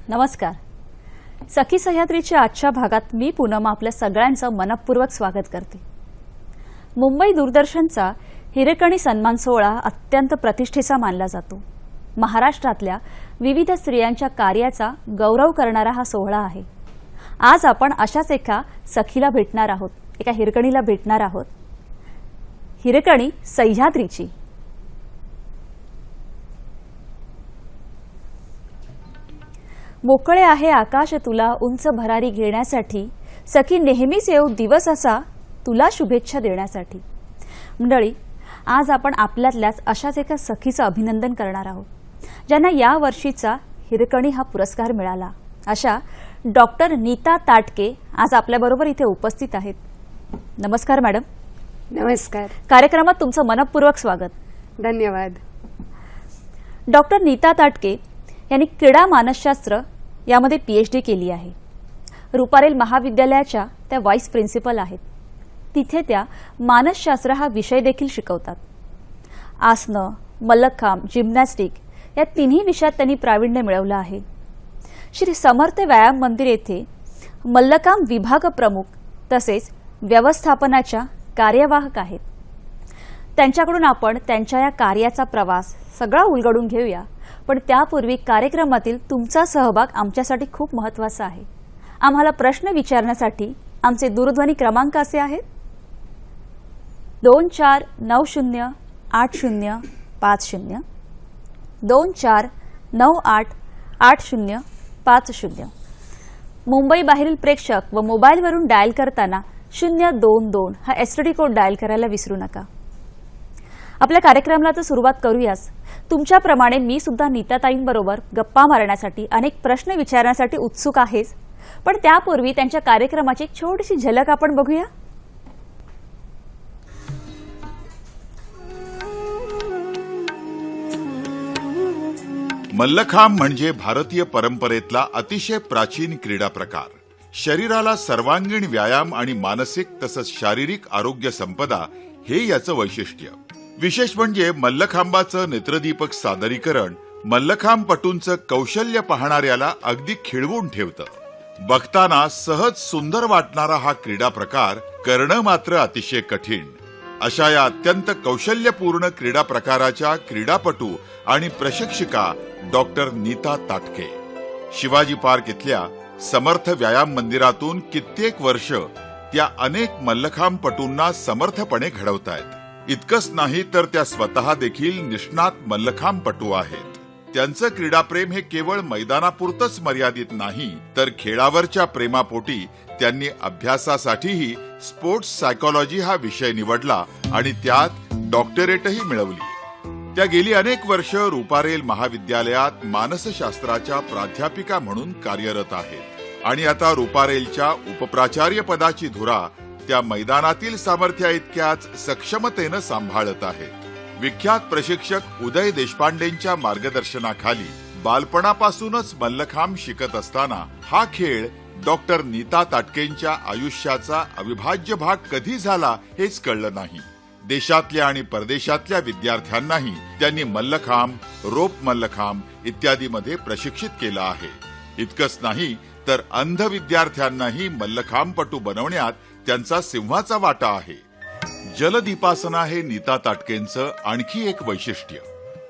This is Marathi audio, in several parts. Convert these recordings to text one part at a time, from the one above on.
नमस्कार. सखी सह्याद्रीच्या आजच्या भागात मी पूनम आपल्या सगळ्यांचं मनपूर्वक स्वागत करते. मुंबई दूरदर्शनचा हिरकणी सन्मान सोहळा अत्यंत प्रतिष्ठेचा मानला जातो. महाराष्ट्रातल्या विविध स्त्रियांच्या कार्याचा गौरव करणारा हा सोहळा आहे. आज आपण अशाच एका सखीला भेटणार आहोत, एका हिरकणीला भेटणार आहोत. हिरकणी सह्याद्रीची. मोकळे आहे आकाश तुला उंच भरारी घेण्यासाठी, सखी नेहमीच येऊ दिवस असा तुला शुभेच्छा देण्यासाठी. मंडळी, आज आपण आपल्यातल्याच अशाच एका सखीचं अभिनंदन करणार आहोत, ज्यांना या वर्षीचा हिरकणी हा पुरस्कार मिळाला. अशा डॉक्टर नीता ताटके आज आपल्याबरोबर इथे उपस्थित आहेत. नमस्कार मॅडम. नमस्कार. कार्यक्रमात तुमचं मनपूर्वक स्वागत. धन्यवाद. डॉक्टर नीता ताटके यांनी क्रीडा मानसशास्त्र यामध्ये PhD केली आहे. रुपारेल महाविद्यालयाच्या त्या व्हाईस प्रिन्सिपल आहेत. तिथे त्या मानसशास्त्र हा विषय देखील शिकवतात. आसनं, मल्लखांब, जिम्नॅस्टिक या तिन्ही विषयात त्यांनी प्रावीण्य मिळवलं आहे. श्री समर्थ व्यायाम मंदिर येथे मल्लखांब विभाग प्रमुख तसेच व्यवस्थापनाच्या कार्यवाहक आहेत. त्यांच्याकडून आपण त्यांच्या या कार्याचा प्रवास सगळा उलगडून घेऊया. पण त्यापूर्वी कार्यक्रमातील तुमचा सहभाग आमच्यासाठी खूप महत्त्वाचा आहे. आम्हाला प्रश्न विचारण्यासाठी आमचे दूरध्वनी क्रमांक असे आहेत: 24908050, 24988050. मुंबई बाहेरील प्रेक्षक व मोबाईलवरून डायल करताना 022 हा STD कोड डायल करायला विसरू नका. आपल्या कार्यक्रमाला तर सुरुवात करूयाच. तुमच्याप्रमाणे मी सुद्धा नीताताईंबरोबर गप्पा मारण्यासाठी, अनेक प्रश्न विचारण्यासाठी उत्सुक आहेच. पण त्यापूर्वी त्यांच्या कार्यक्रमाची एक छोटीशी झलक आपण बघूया. मल्लखांब म्हणजे भारतीय परंपरेतला अतिशय प्राचीन क्रीडा प्रकार. शरीराला सर्वांगीण व्यायाम आणि मानसिक तसंच शारीरिक आरोग्य संपदा हे याचं वैशिष्ट्य. विशेष म्हणजे मल्लखांबाचं नेत्रदीपक सादरीकरण मल्लखांबपटूंचं कौशल्य पाहणाऱ्याला अगदी खिळवून ठेवतं. बघताना सहज सुंदर वाटणारा हा क्रीडा प्रकार करणं मात्र अतिशय कठीण. अशा या अत्यंत कौशल्यपूर्ण क्रीडा प्रकाराच्या क्रीडापटू आणि प्रशिक्षिका डॉक्टर नीता ताटके शिवाजी पार्क इथल्या समर्थ व्यायाम मंदिरातून कित्येक वर्ष त्या अनेक मल्लखांबपटूंना समर्थपणे घडवतायत. इतकंच नाही तर त्या स्वतः देखील निष्णात मल्लखांबपटू आहेत. त्यांचं क्रीडाप्रेम हे केवळ मैदानापुरतच मर्यादित नाही, तर खेळावरच्या प्रेमापोटी त्यांनी अभ्यासासाठीही स्पोर्ट्स सायकोलॉजी हा विषय निवडला आणि त्यात डॉक्टरेटही मिळवली. त्या गेली अनेक वर्ष रुपारेल महाविद्यालयात मानसशास्त्राच्या प्राध्यापिका म्हणून कार्यरत आहेत आणि आता रुपारेलच्या उपप्राचार्य पदाची धुरा त्या मैदानातील सामर्थ्या इतक्याच सक्षमतेनं सांभाळत आहेत. विख्यात प्रशिक्षक उदय देशपांडेंच्या मार्गदर्शनाखाली बालपणापासूनच मल्लखांब शिकत असताना हा खेळ डॉक्टर नीता ताटकेंच्या आयुष्याचा अविभाज्य भाग कधी झाला हेच कळलं नाही. देशातल्या आणि परदेशातल्या विद्यार्थ्यांनाही त्यांनी मल्लखांब, रोप मल्लखांब इत्यादीमध्ये प्रशिक्षित केलं आहे. इतकंच नाही तर अंध विद्यार्थ्यांनाही मल्लखांबपटू बनवण्यात त्यांचा सिंहाचा वाटा आहे. जलदीपासना हे नीता ताटकेंचं आणखी एक वैशिष्ट्य.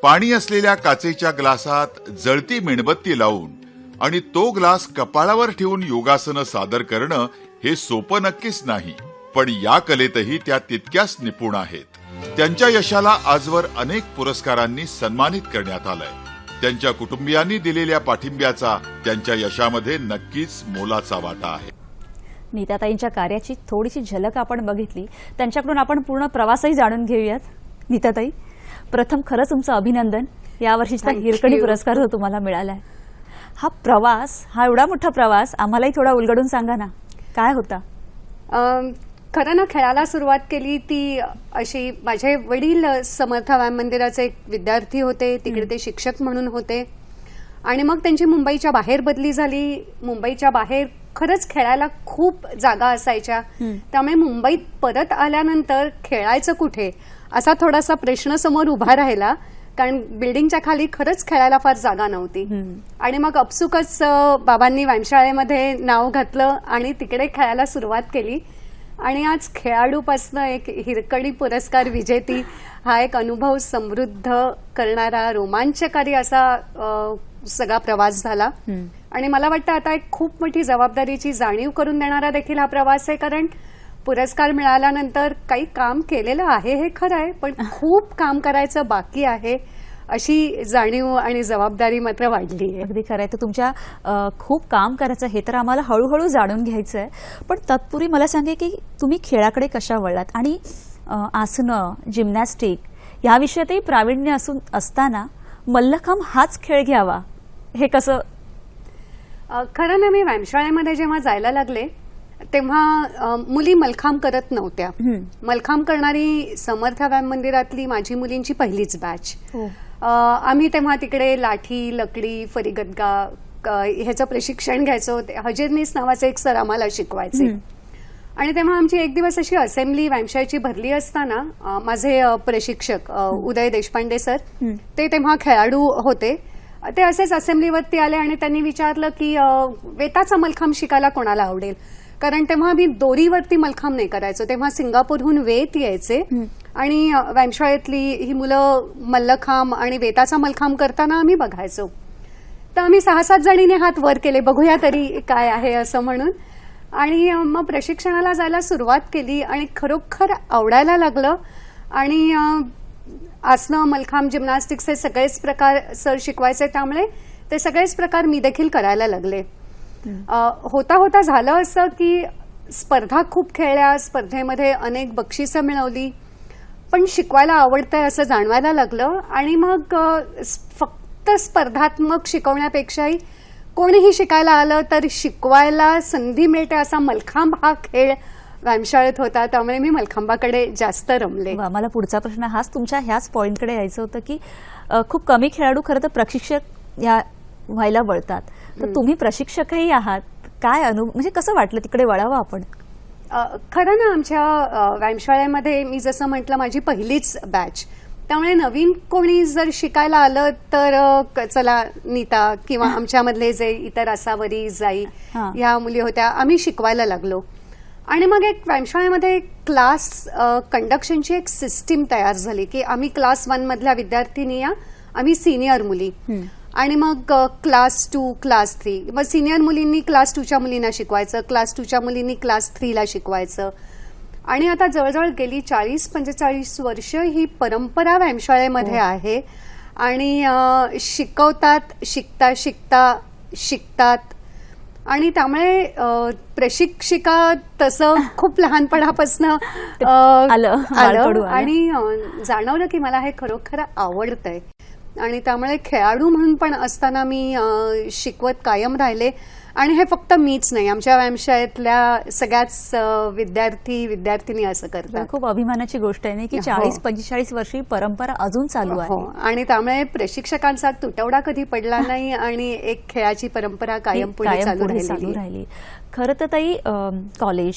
पाणी असलेल्या काचेच्या ग्लासात जळती मेणबत्ती लावून आणि तो ग्लास कपाळावर ठेवून योगासनं सादर करणं हे सोपं नक्कीच नाही, पण या कलेतही त्या तितक्याच निपुण आहेत. त्यांच्या यशाला आजवर अनेक पुरस्कारांनी सन्मानित करण्यात आलंय. त्यांच्या कुटुंबियांनी दिलेल्या पाठिंब्याचा त्यांच्या यशामध्ये नक्कीच मोलाचा वाटा आहे. नीताताईंच्या कार्याची थोडीशी झलक आपण बघितली. त्यांच्याकडून आपण पूर्ण प्रवासही जाणून घेऊयात. नीताताई, प्रथम खरंच तुमचं अभिनंदन. यावर्षीचा हिरकणी पुरस्कार जो तुम्हाला मिळालाय, हा प्रवास, हा एवढा मोठा प्रवास आम्हालाही थोडा उलगडून सांगा ना, काय होता? खरं ना, खेळाला सुरुवात केली ती अशी, माझे वडील समर्थ व्यायाम मंदिराचे एक विद्यार्थी होते, तिकडे ते शिक्षक म्हणून होते आणि मग त्यांची मुंबईच्या बाहेर बदली झाली. मुंबईच्या बाहेर खरंच खेळायला खूप जागा असायच्या, त्यामुळे मुंबईत परत आल्यानंतर खेळायचं कुठे असा थोडासा प्रश्न समोर उभा राहिला. कारण बिल्डिंगच्या खाली खरंच खेळायला फार जागा नव्हती. आणि मग अपसुकच बाबांनी व्यायामशाळेमध्ये नाव घातलं आणि तिकडे खेळायला सुरुवात केली. आणि आज खेळाडूपासनं एक हिरकणी पुरस्कार विजेती हा एक अनुभव समृद्ध करणारा रोमांचकारी असा सगळा प्रवास झाला. आणि मला वाटतं आता एक खूप मोठी जबाबदारीची जाणीव करून देणारा देखील हा प्रवास आहे. कारण पुरस्कार मिळाल्यानंतर काही काम केलेलं आहे हे खरं आहे, पण खूप काम करायचं बाकी आहे अशी जाणीव आणि जबाबदारी मात्र वाढली आहे. अगदी खरं आहे. तर तुमच्या खूप काम करायचं हे तर आम्हाला हळूहळू जाणून घ्यायचं आहे. पण तत्पूर्वी मला सांगे की तुम्ही खेळाकडे कशा वळलात आणि आसनं, जिम्नॅस्टिक या विषयातही प्रावीण्य असताना मल्लखांब हाच खेळ घ्यावा हे कसं? खरं ना, मी व्यायामशाळेमध्ये जेव्हा जायला लागले तेव्हा मुली मलखांब करत नव्हत्या. मलखांब करणारी समर्थ व्यायाम मंदिरातली माझी मुलींची पहिलीच बॅच. आम्ही तेव्हा तिकडे लाठी, लकडी, फरीगदगा ह्याचं प्रशिक्षण घ्यायचो. हजीरनीस नावाचे एक सर आम्हाला शिकवायचे. आणि तेव्हा आमची एक दिवस अशी असेंब्ली व्यायामशाळेची भरली असताना माझे प्रशिक्षक उदय देशपांडे सर ते तेव्हा खेळाडू होते. ते असेच असेंब्लीवरती आले आणि त्यांनी विचारलं की वेताचा मलखांब शिकायला कोणाला आवडेल. कारण तेव्हा आम्ही दोरीवरती मलखांब नाही करायचो. तेव्हा सिंगापूरहून वेत यायचे आणि व्यायामशाळेतली ही मुलं मल्लखांब आणि वेताचा मलखांब करताना आम्ही बघायचो. तर आम्ही 6-7 जणीने हात वर केले, बघूया तरी काय आहे असं म्हणून. आणि मग प्रशिक्षणाला जायला सुरुवात केली आणि खरोखर आवडायला लागलं. आणि आसनं, मलखांब, जिम्नॅस्टिक्सचे सगळेच प्रकार सर शिकवायचे, त्यामुळे ते सगळेच प्रकार मी देखील करायला लागले. होता होता झालं असं की स्पर्धा खूप खेळल्या, स्पर्धेमध्ये अनेक बक्षिसं मिळवली, पण शिकवायला आवडतंय असं जाणवायला लागलं. आणि मग फक्त स्पर्धात्मक शिकवण्यापेक्षाही कोणीही शिकायला आलं तर शिकवायला संधी मिळते असा मलखांब हा खेळ व्यायामशाळेत होता. त्यामुळे मी मलखांबाकडे जास्त रमले. मला पुढचा प्रश्न हाच तुमच्या ह्याच पॉइंटकडे यायचं होतं की खूप कमी खेळाडू खरं तर प्रशिक्षक या व्हायला वळतात. तर तुम्ही प्रशिक्षकही आहात, काय म्हणजे कसं वाटलं तिकडे वळावं आपण? खरं ना, आमच्या व्यायामशाळेमध्ये मी जसं म्हटलं माझी पहिलीच बॅच, त्यामुळे नवीन कोणी जर शिकायला आलं तर चला नीता किंवा आमच्यामधले जे इतर आसावरी, जाई ह्या मुली होत्या, आम्ही शिकवायला लागलो. आणि मग एक व्यायामशाळेमध्ये क्लास कंडक्शनची एक सिस्टीम तयार झाली की आम्ही क्लास 1 मधल्या विद्यार्थिनी या, आम्ही सिनियर मुली, आणि मग क्लास 2, क्लास 3, मग सिनियर मुलींनी क्लास 2च्या मुलींना शिकवायचं, क्लास 2च्या मुलींनी क्लास 3ला शिकवायचं. आणि आता जवळजवळ गेली 40-45 वर्ष ही परंपरा व्यायामशाळेमध्ये आहे. आणि शिकवतात, शिकतात. आणि त्यामुळे प्रशिक्षिका तसं खूप लहानपणापासून आलं आणि जाणवलं की मला हे खरोखर आवडतंय. आणि त्यामुळे खेळाडू म्हणून पण असताना मी शिकवत कायम राहिले. आणि हे फक्त मीच नाही, आमच्या व्यायामशाळेतल्या सगळ्याच विद्यार्थिनी असं करतात. खूप अभिमानाची गोष्ट आहे की 40-45 वर्षी परंपरा अजून चालू आहे. आणि त्यामुळे प्रशिक्षकांचा तुटवडा कधी पडला नाही आणि एक खेळाची परंपरा कायम पुढे चालू राहिली. खरं तर ताई, कॉलेज,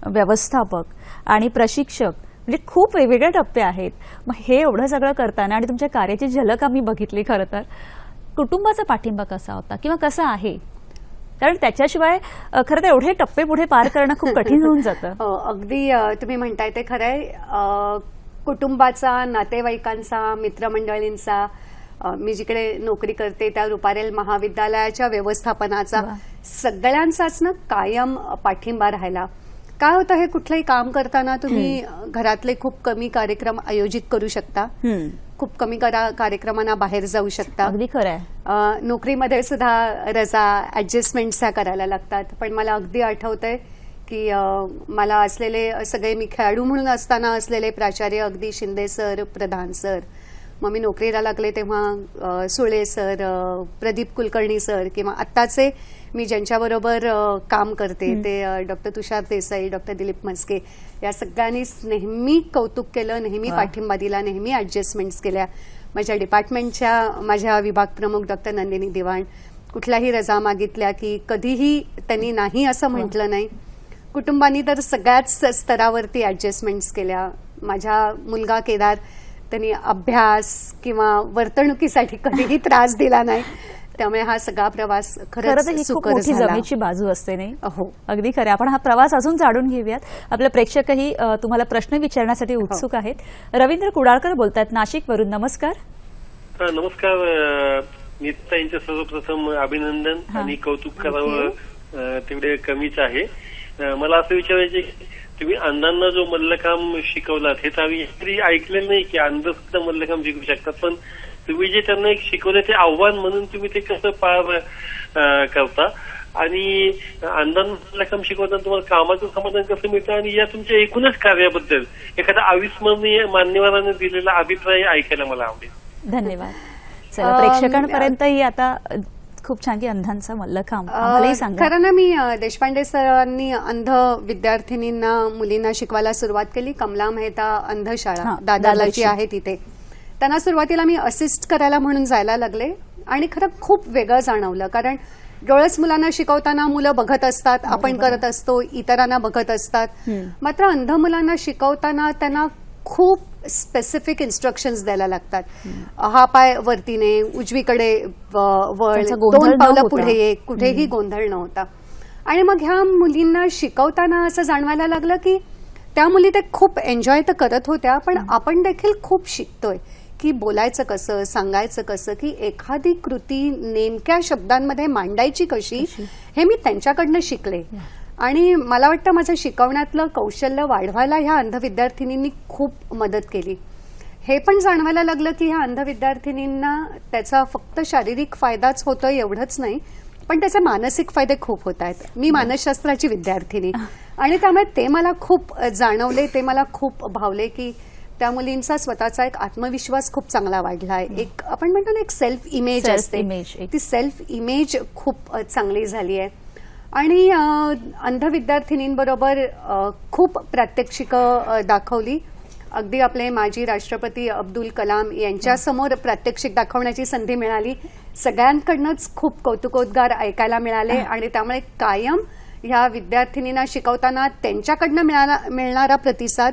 व्यवस्थापक आणि प्रशिक्षक म्हणजे खूप वेगवेगळे टप्पे आहेत. मग हे एवढं सगळं करताना आणि तुमच्या कार्याची झलक आम्ही बघितली. खरं तर कुटुंबाचा पाठिंबा कसा होता किंवा कसा आहे? कारण त्याच्याशिवाय खरं तर एवढे टप्पे पुढे पार करणं खूप कठीण होऊन जातं. अगदी तुम्ही म्हणताय ते खरंय. कुटुंबाचा, नातेवाईकांचा, मित्रमंडळींचा, मी जिकडे नोकरी करते त्या रुपारेल महाविद्यालयाच्या व्यवस्थापनाचा, सगळ्यांचाच ना कायम पाठिंबा राहिला. काय होतं, हे कुठलंही काम करताना तुम्ही घरातले खूप कमी कार्यक्रम आयोजित करू शकता, खूप कमी कार्यक्रमांना बाहेर जाऊ शकता. अगदी खरं आहे. नोकरीमध्ये सुद्धा रजा ऍडजस्टमेंट्स करायला लागतात. पण मला अगदी आठवतंय की मला असलेले सगळे, मी खेळाडू म्हणून असताना असलेले प्राचार्य अगदी शिंदे सर, प्रधान सर, मग मी नोकरीला लागले तेव्हा सुळे सर, प्रदीप कुलकर्णी सर, किंवा आत्ताचे मी ज्यांच्याबरोबर काम करते ते डॉक्टर तुषार देसाई, डॉक्टर दिलीप म्हस्के, या सगळ्यांनीच नेहमी कौतुक केलं, नेहमी पाठिंबा दिला, नेहमी ऍडजस्टमेंट्स केल्या. माझ्या डिपार्टमेंटच्या माझ्या विभाग प्रमुख डॉक्टर नंदिनी दिवाण, कुठल्याही रजा मागितल्या की कधीही त्यांनी नाही असं म्हटलं नाही. कुटुंबानी तर सगळ्याच स्तरावरती ऍडजस्टमेंट्स केल्या. माझा मुलगा केदार त्यांनी अभ्यास किंवा वर्तणुकीसाठी कधीही त्रास दिला नाही. त्यामुळे हा सगळा प्रवास खरं तर ही खरंच खूप सुकर मोठी झाला. जमेची बाजू असते नाही. हो. अगदी खरं. आपण हा प्रवास अजून जाणून घेऊयात. आपले प्रेक्षकही तुम्हाला प्रश्न विचारण्यासाठी उत्सुक आहेत. रवींद्र कुडाळकर बोलतायत नाशिकवरून. नमस्कार. नमस्कार. नीता यांचं सर्वप्रथम अभिनंदन आणि कौतुक करावं तेवढे कमीच आहे. मला असं विचारायचे तुम्ही अंधांना जो मल्लखांब शिकवलात हे तर आम्ही तरी ऐकलेलं नाही की अंध सुद्धा मल्लखांब शिकू शकतात, पण तुम्ही जे त्यांना एक शिकवलं ते आव्हान म्हणून तुम्ही ते कसं पार करता आणि अंधांना मल्लखांब शिकवताना तुम्हाला कामाचं समाधान कसं मिळतं आणि या तुमच्या एकूणच कार्याबद्दल एखादा अविस्मरणीय मान्यवरांनी दिलेला अभिप्राय ऐकायला मला आवडेल. धन्यवाद. चला प्रेक्षकांपर्यंतही आता खूप छान की अंधांचा मल्लखांब आम्हालाही सांगा. खरं ना, मी देशपांडे सरांनी अंध विद्यार्थिनींना मुलींना शिकवायला सुरुवात केली. कमला मेहता अंधशाळा दादरची आहे तिथे. त्यांना सुरुवातीला मी असिस्ट करायला म्हणून जायला लागले आणि खरं खूप वेगळं जाणवलं. कारण डोळस मुलांना शिकवताना मुलं बघत असतात, आपण करत असतो, इतरांना बघत असतात. मात्र अंध मुलांना शिकवताना त्यांना खूप स्पेसिफिक इन्स्ट्रक्शन्स द्यायला लागतात. हा पाय वरती ने, उजवीकडे वळ, त्यांचा गोंधळ 2 न पावलं होता. पुढे ये, कुठेही गोंधळ नव्हता. आणि मग ह्या मुलींना शिकवताना असं जाणवायला लागलं की त्या मुली ते खूप एन्जॉय तर करत होत्या, पण आपण देखील खूप शिकतोय की बोलायचं कसं, सांगायचं कसं, की एखादी कृती नेमक्या शब्दांमध्ये मांडायची कशी, हे मी त्यांच्याकडनं शिकले. आणि मला वाटतं माझं शिकवण्यातलं कौशल्य वाढवायला ह्या अंध विद्यार्थिनींनी खूप मदत केली. हे पण जाणवायला लागलं की ह्या अंध विद्यार्थिनींना त्याचा फक्त शारीरिक फायदाच होतोय एवढंच नाही, पण त्याचे मानसिक फायदे खूप होत आहेत. मी मानसशास्त्राची विद्यार्थिनी आणि त्यामुळे ते मला खूप जाणवले, ते मला खूप भावले की त्या मुलींचा स्वतःचा एक आत्मविश्वास खूप चांगला वाढलाय. एक आपण म्हणतो ना, एक सेल्फ इमेज असते, ती सेल्फ इमेज खूप चांगली झाली आहे. आणि अंध विद्यार्थिनींबरोबर खूप प्रात्यक्षिकं दाखवली. अगदी आपले माजी राष्ट्रपती अब्दुल कलाम यांच्यासमोर प्रात्यक्षिक दाखवण्याची संधी मिळाली. सगळ्यांकडनंच खूप कौतुकोद्गार ऐकायला मिळाले आणि त्यामुळे कायम ह्या विद्यार्थिनींना शिकवताना त्यांच्याकडनं मिळणारा प्रतिसाद,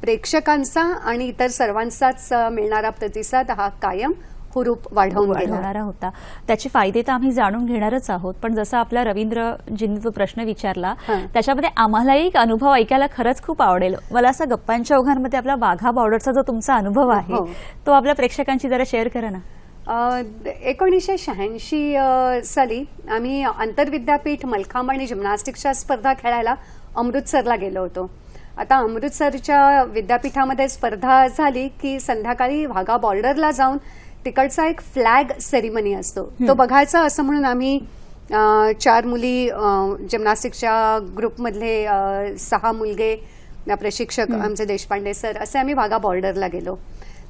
प्रेक्षकांचा आणि इतर सर्वांचाच मिळणारा प्रतिसाद हा कायम हुरूप वाढवणारा होता. त्याचे फायदे तर आम्ही जाणून घेणारच आहोत, पण जसं आपला रवींद्रजींनी जो प्रश्न विचारला त्याच्यामध्ये आम्हालाही एक अनुभव ऐकायला खरंच खूप आवडेल. मला असं गप्पांच्या ओघांमध्ये आपला वाघा बॉर्डरचा जो तुमचा अनुभव आहे तो आपल्या प्रेक्षकांशी जरा शेअर करा ना. 1986 साली आम्ही आंतरविद्यापीठ मलखांब आणि जिम्नॅस्टिक्सच्या स्पर्धा खेळायला अमृतसरला गेलो होतो. आता अमृतसरच्या विद्यापीठामध्ये स्पर्धा झाली की संध्याकाळी वाघा बॉर्डरला जाऊन तिकडचा एक फ्लॅग सेरिमनी असतो, तो बघायचा असं म्हणून आम्ही 4 मुली, जिम्नॅस्टिक्सच्या ग्रुपमधले 6 मुलगे, प्रशिक्षक आमचे देशपांडे सर, असे आम्ही वाघा बॉर्डरला गेलो.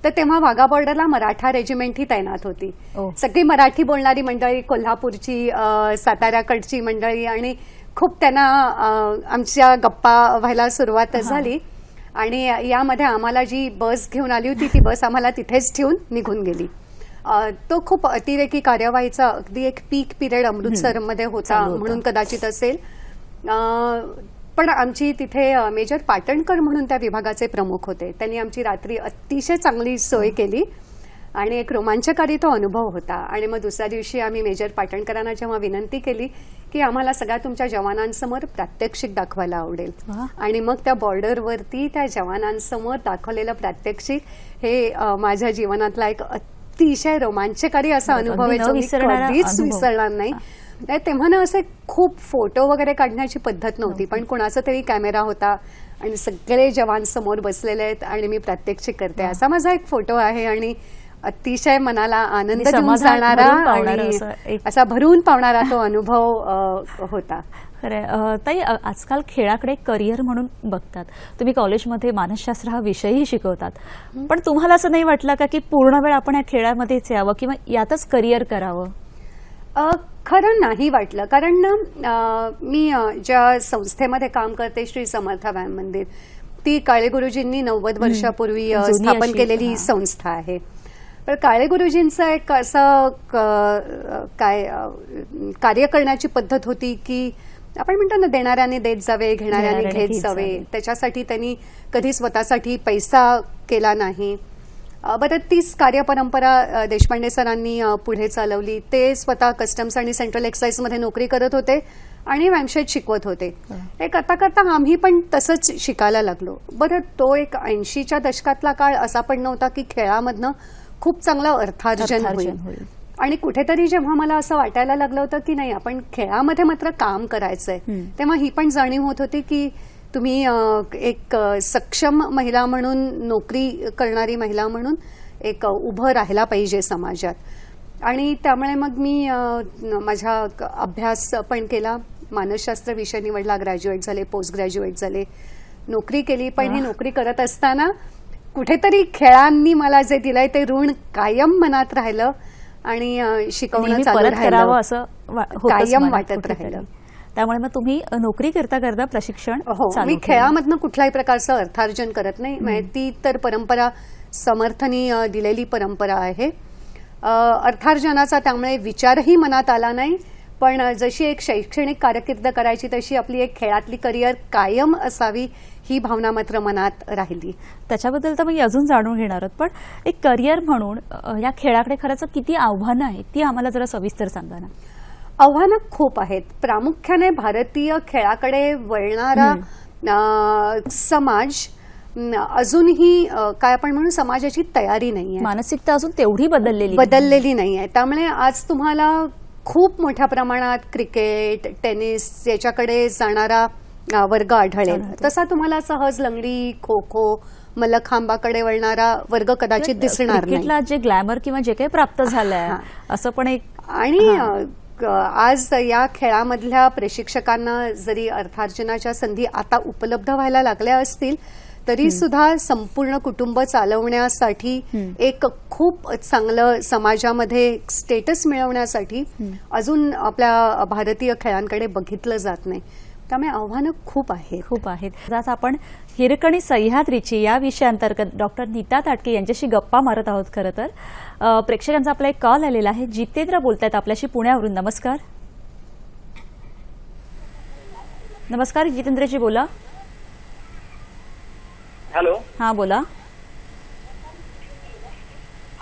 तर तेव्हा वाघा बॉर्डरला मराठा रेजिमेंट ही तैनात होती. सगळी मराठी बोलणारी मंडळी, कोल्हापूरची, साताऱ्याकडची मंडळी, आणि खूप त्यांना आमच्या गप्पा व्हायला सुरुवात झाली. आणि यामध्ये आम्हाला जी बस घेऊन आली होती ती बस आम्हाला तिथेच ठेवून निघून गेली. तो खूप अतिरेकी कार्यवाहीचा अगदी एक पीक पिरियड अमृतसरमध्ये होता म्हणून कदाचित असेल. पण आमची तिथे मेजर पाटणकर म्हणून त्या विभागाचे प्रमुख होते. त्यांनी आमची रात्री अतिशय चांगली सोय केली आणि एक रोमांचकारी तो अनुभव होता. आणि मग दुसऱ्या दिवशी आम्ही मेजर पाटणकरांना जेव्हा विनंती केली की आम्हाला सगळ्या तुमच्या जवानांसमोर प्रात्यक्षिक दाखवायला आवडेल, आणि मग त्या बॉर्डरवरती त्या जवानांसमोर दाखवलेलं प्रात्यक्षिक हे माझ्या जीवनातला एक अतिशय रोमांचकारी असा अनुभव आहे जो मी कधीच विसरणार नाही. तेव्हा ना असे खूप फोटो वगैरे काढण्याची पद्धत नव्हती, पण कुणाचा तरी कॅमेरा होता आणि सगळे जवान समोर बसलेले आहेत आणि मी प्रात्यक्षिक करते, असा माझा एक फोटो आहे. आणि अतिशय मनाला आनंद देऊन जाणारा आणि असा भरून पावणारा तो अनुभव होता. खरं ताई, आजकाल खेळाकडे करिअर म्हणून बघतात. तुम्ही कॉलेजमध्ये मानसशास्त्र हा विषयही शिकवतात, पण तुम्हाला असं नाही वाटलं का की पूर्ण वेळ आपण या खेळामध्येच यावं किंवा यातच करिअर करावं? खरं नाही वाटलं, कारण ना मी ज्या संस्थेमध्ये काम करते, श्री समर्थ व्यायाम मंदिर, ती काळे गुरुजींनी 90 वर्षापूर्वी स्थापन केलेली संस्था आहे. तर काळे गुरुजींचं एक असं कार्य करण्याची पद्धत होती की आपण म्हणतो ना, देणाऱ्याने देत जावे, घेणाऱ्याने घेत जावे. त्याच्यासाठी त्यांनी कधी स्वतःसाठी पैसा केला नाही. बरं तीच कार्यपरंपरा देशपांडे सरांनी पुढे चालवली. ते स्वतः कस्टम्स आणि सेंट्रल एक्साईजमध्ये नोकरी करत होते आणि वॅमशेत शिकवत होते. हे करता करता आम्ही पण तसंच शिकायला लागलो. बरं तो एक 80च्या दशकातला काळ असा पण नव्हता की खेळामधनं खूप चांगलं अर्थार्जन होईल. आणि कुठेतरी जेव्हा मला असं वाटायला लागलं होतं की नाही आपण खेळामध्ये मात्र काम करायचंय, तेव्हा ही पण जाणीव होत होती की तुम्ही एक सक्षम महिला म्हणून, नोकरी करणारी महिला म्हणून एक उभं राहायला पाहिजे समाजात. आणि त्यामुळे मग मी माझा अभ्यास पण केला. मानसशास्त्र विषय निवडला, ग्रॅज्युएट झाले, पोस्ट ग्रॅज्युएट झाले, नोकरी केली. पण ही नोकरी करत असताना कुठेतरी खेळांनी मला जे दिलंय ते ऋण कायम मनात राहिलं आणि शिकवणं चालू राहिलं, असं कायम वाटत राहिलं. त्यामुळे मग तुम्ही नोकरी करता करता प्रशिक्षण मी खेळामधनं कुठल्याही प्रकारचं अर्थार्जन करत नाही. ती तर परंपरा समर्थनी दिलेली परंपरा आहे. अर्थार्जनाचा त्यामुळे विचारही मनात आला नाही. पण जशी एक शैक्षणिक कारकीर्द करायची तशी आपली एक खेळातली करिअर कायम असावी ही भावना मात्र मनात राहिली. त्याच्याबद्दल तर मी अजून जाणून घेणार आहोत. पण एक करिअर म्हणून या खेळाकडे खरंच किती आव्हानं आहेत ती आम्हाला जरा सविस्तर सांगा ना. आव्हानं खूप आहेत. प्रामुख्याने भारतीय खेळाकडे वळणारा समाज अजूनही काय आपण म्हणून समाजाची तयारी नाहीये, मानसिकता अजून तेवढी बदललेली नाहीये. त्यामुळे आज तुम्हाला खूप मोठ्या प्रमाणात क्रिकेट, टेनिस याच्याकडे जाणारा वर्ग आढळेल. तसा तुम्हाला सहज लंगडी, खो खो, मल्लखांबाकडे वळणारा वर्ग कदाचित दिसणार नाही. जे ग्लॅमर किंवा जे काही प्राप्त झालंय असं पण एक. आणि आज या खेळामधल्या प्रशिक्षकांना जरी अर्थार्जनाच्या संधी आता उपलब्ध व्हायला लागल्या असतील तरी सुद्धा संपूर्ण कुटुंब चालवण्यासाठी एक खूप चांगलं समाजामध्ये स्टेटस मिळवण्यासाठी अजून आपल्या भारतीय खेळांकडे बघितलं जात नाही. त्यामुळे आव्हानं खूप आहेत. आज आपण हिरकणी सह्याद्रीची या विषयाअंतर्गत डॉक्टर नीता ताटके यांच्याशी गप्पा मारत आहोत. खरं तर प्रेक्षकांचा आपला एक कॉल आलेला आहे. जितेंद्र बोलतायत आपल्याशी पुण्यावरून. नमस्कार. नमस्कार जितेंद्रजी, बोला. हॅलो. हा बोला.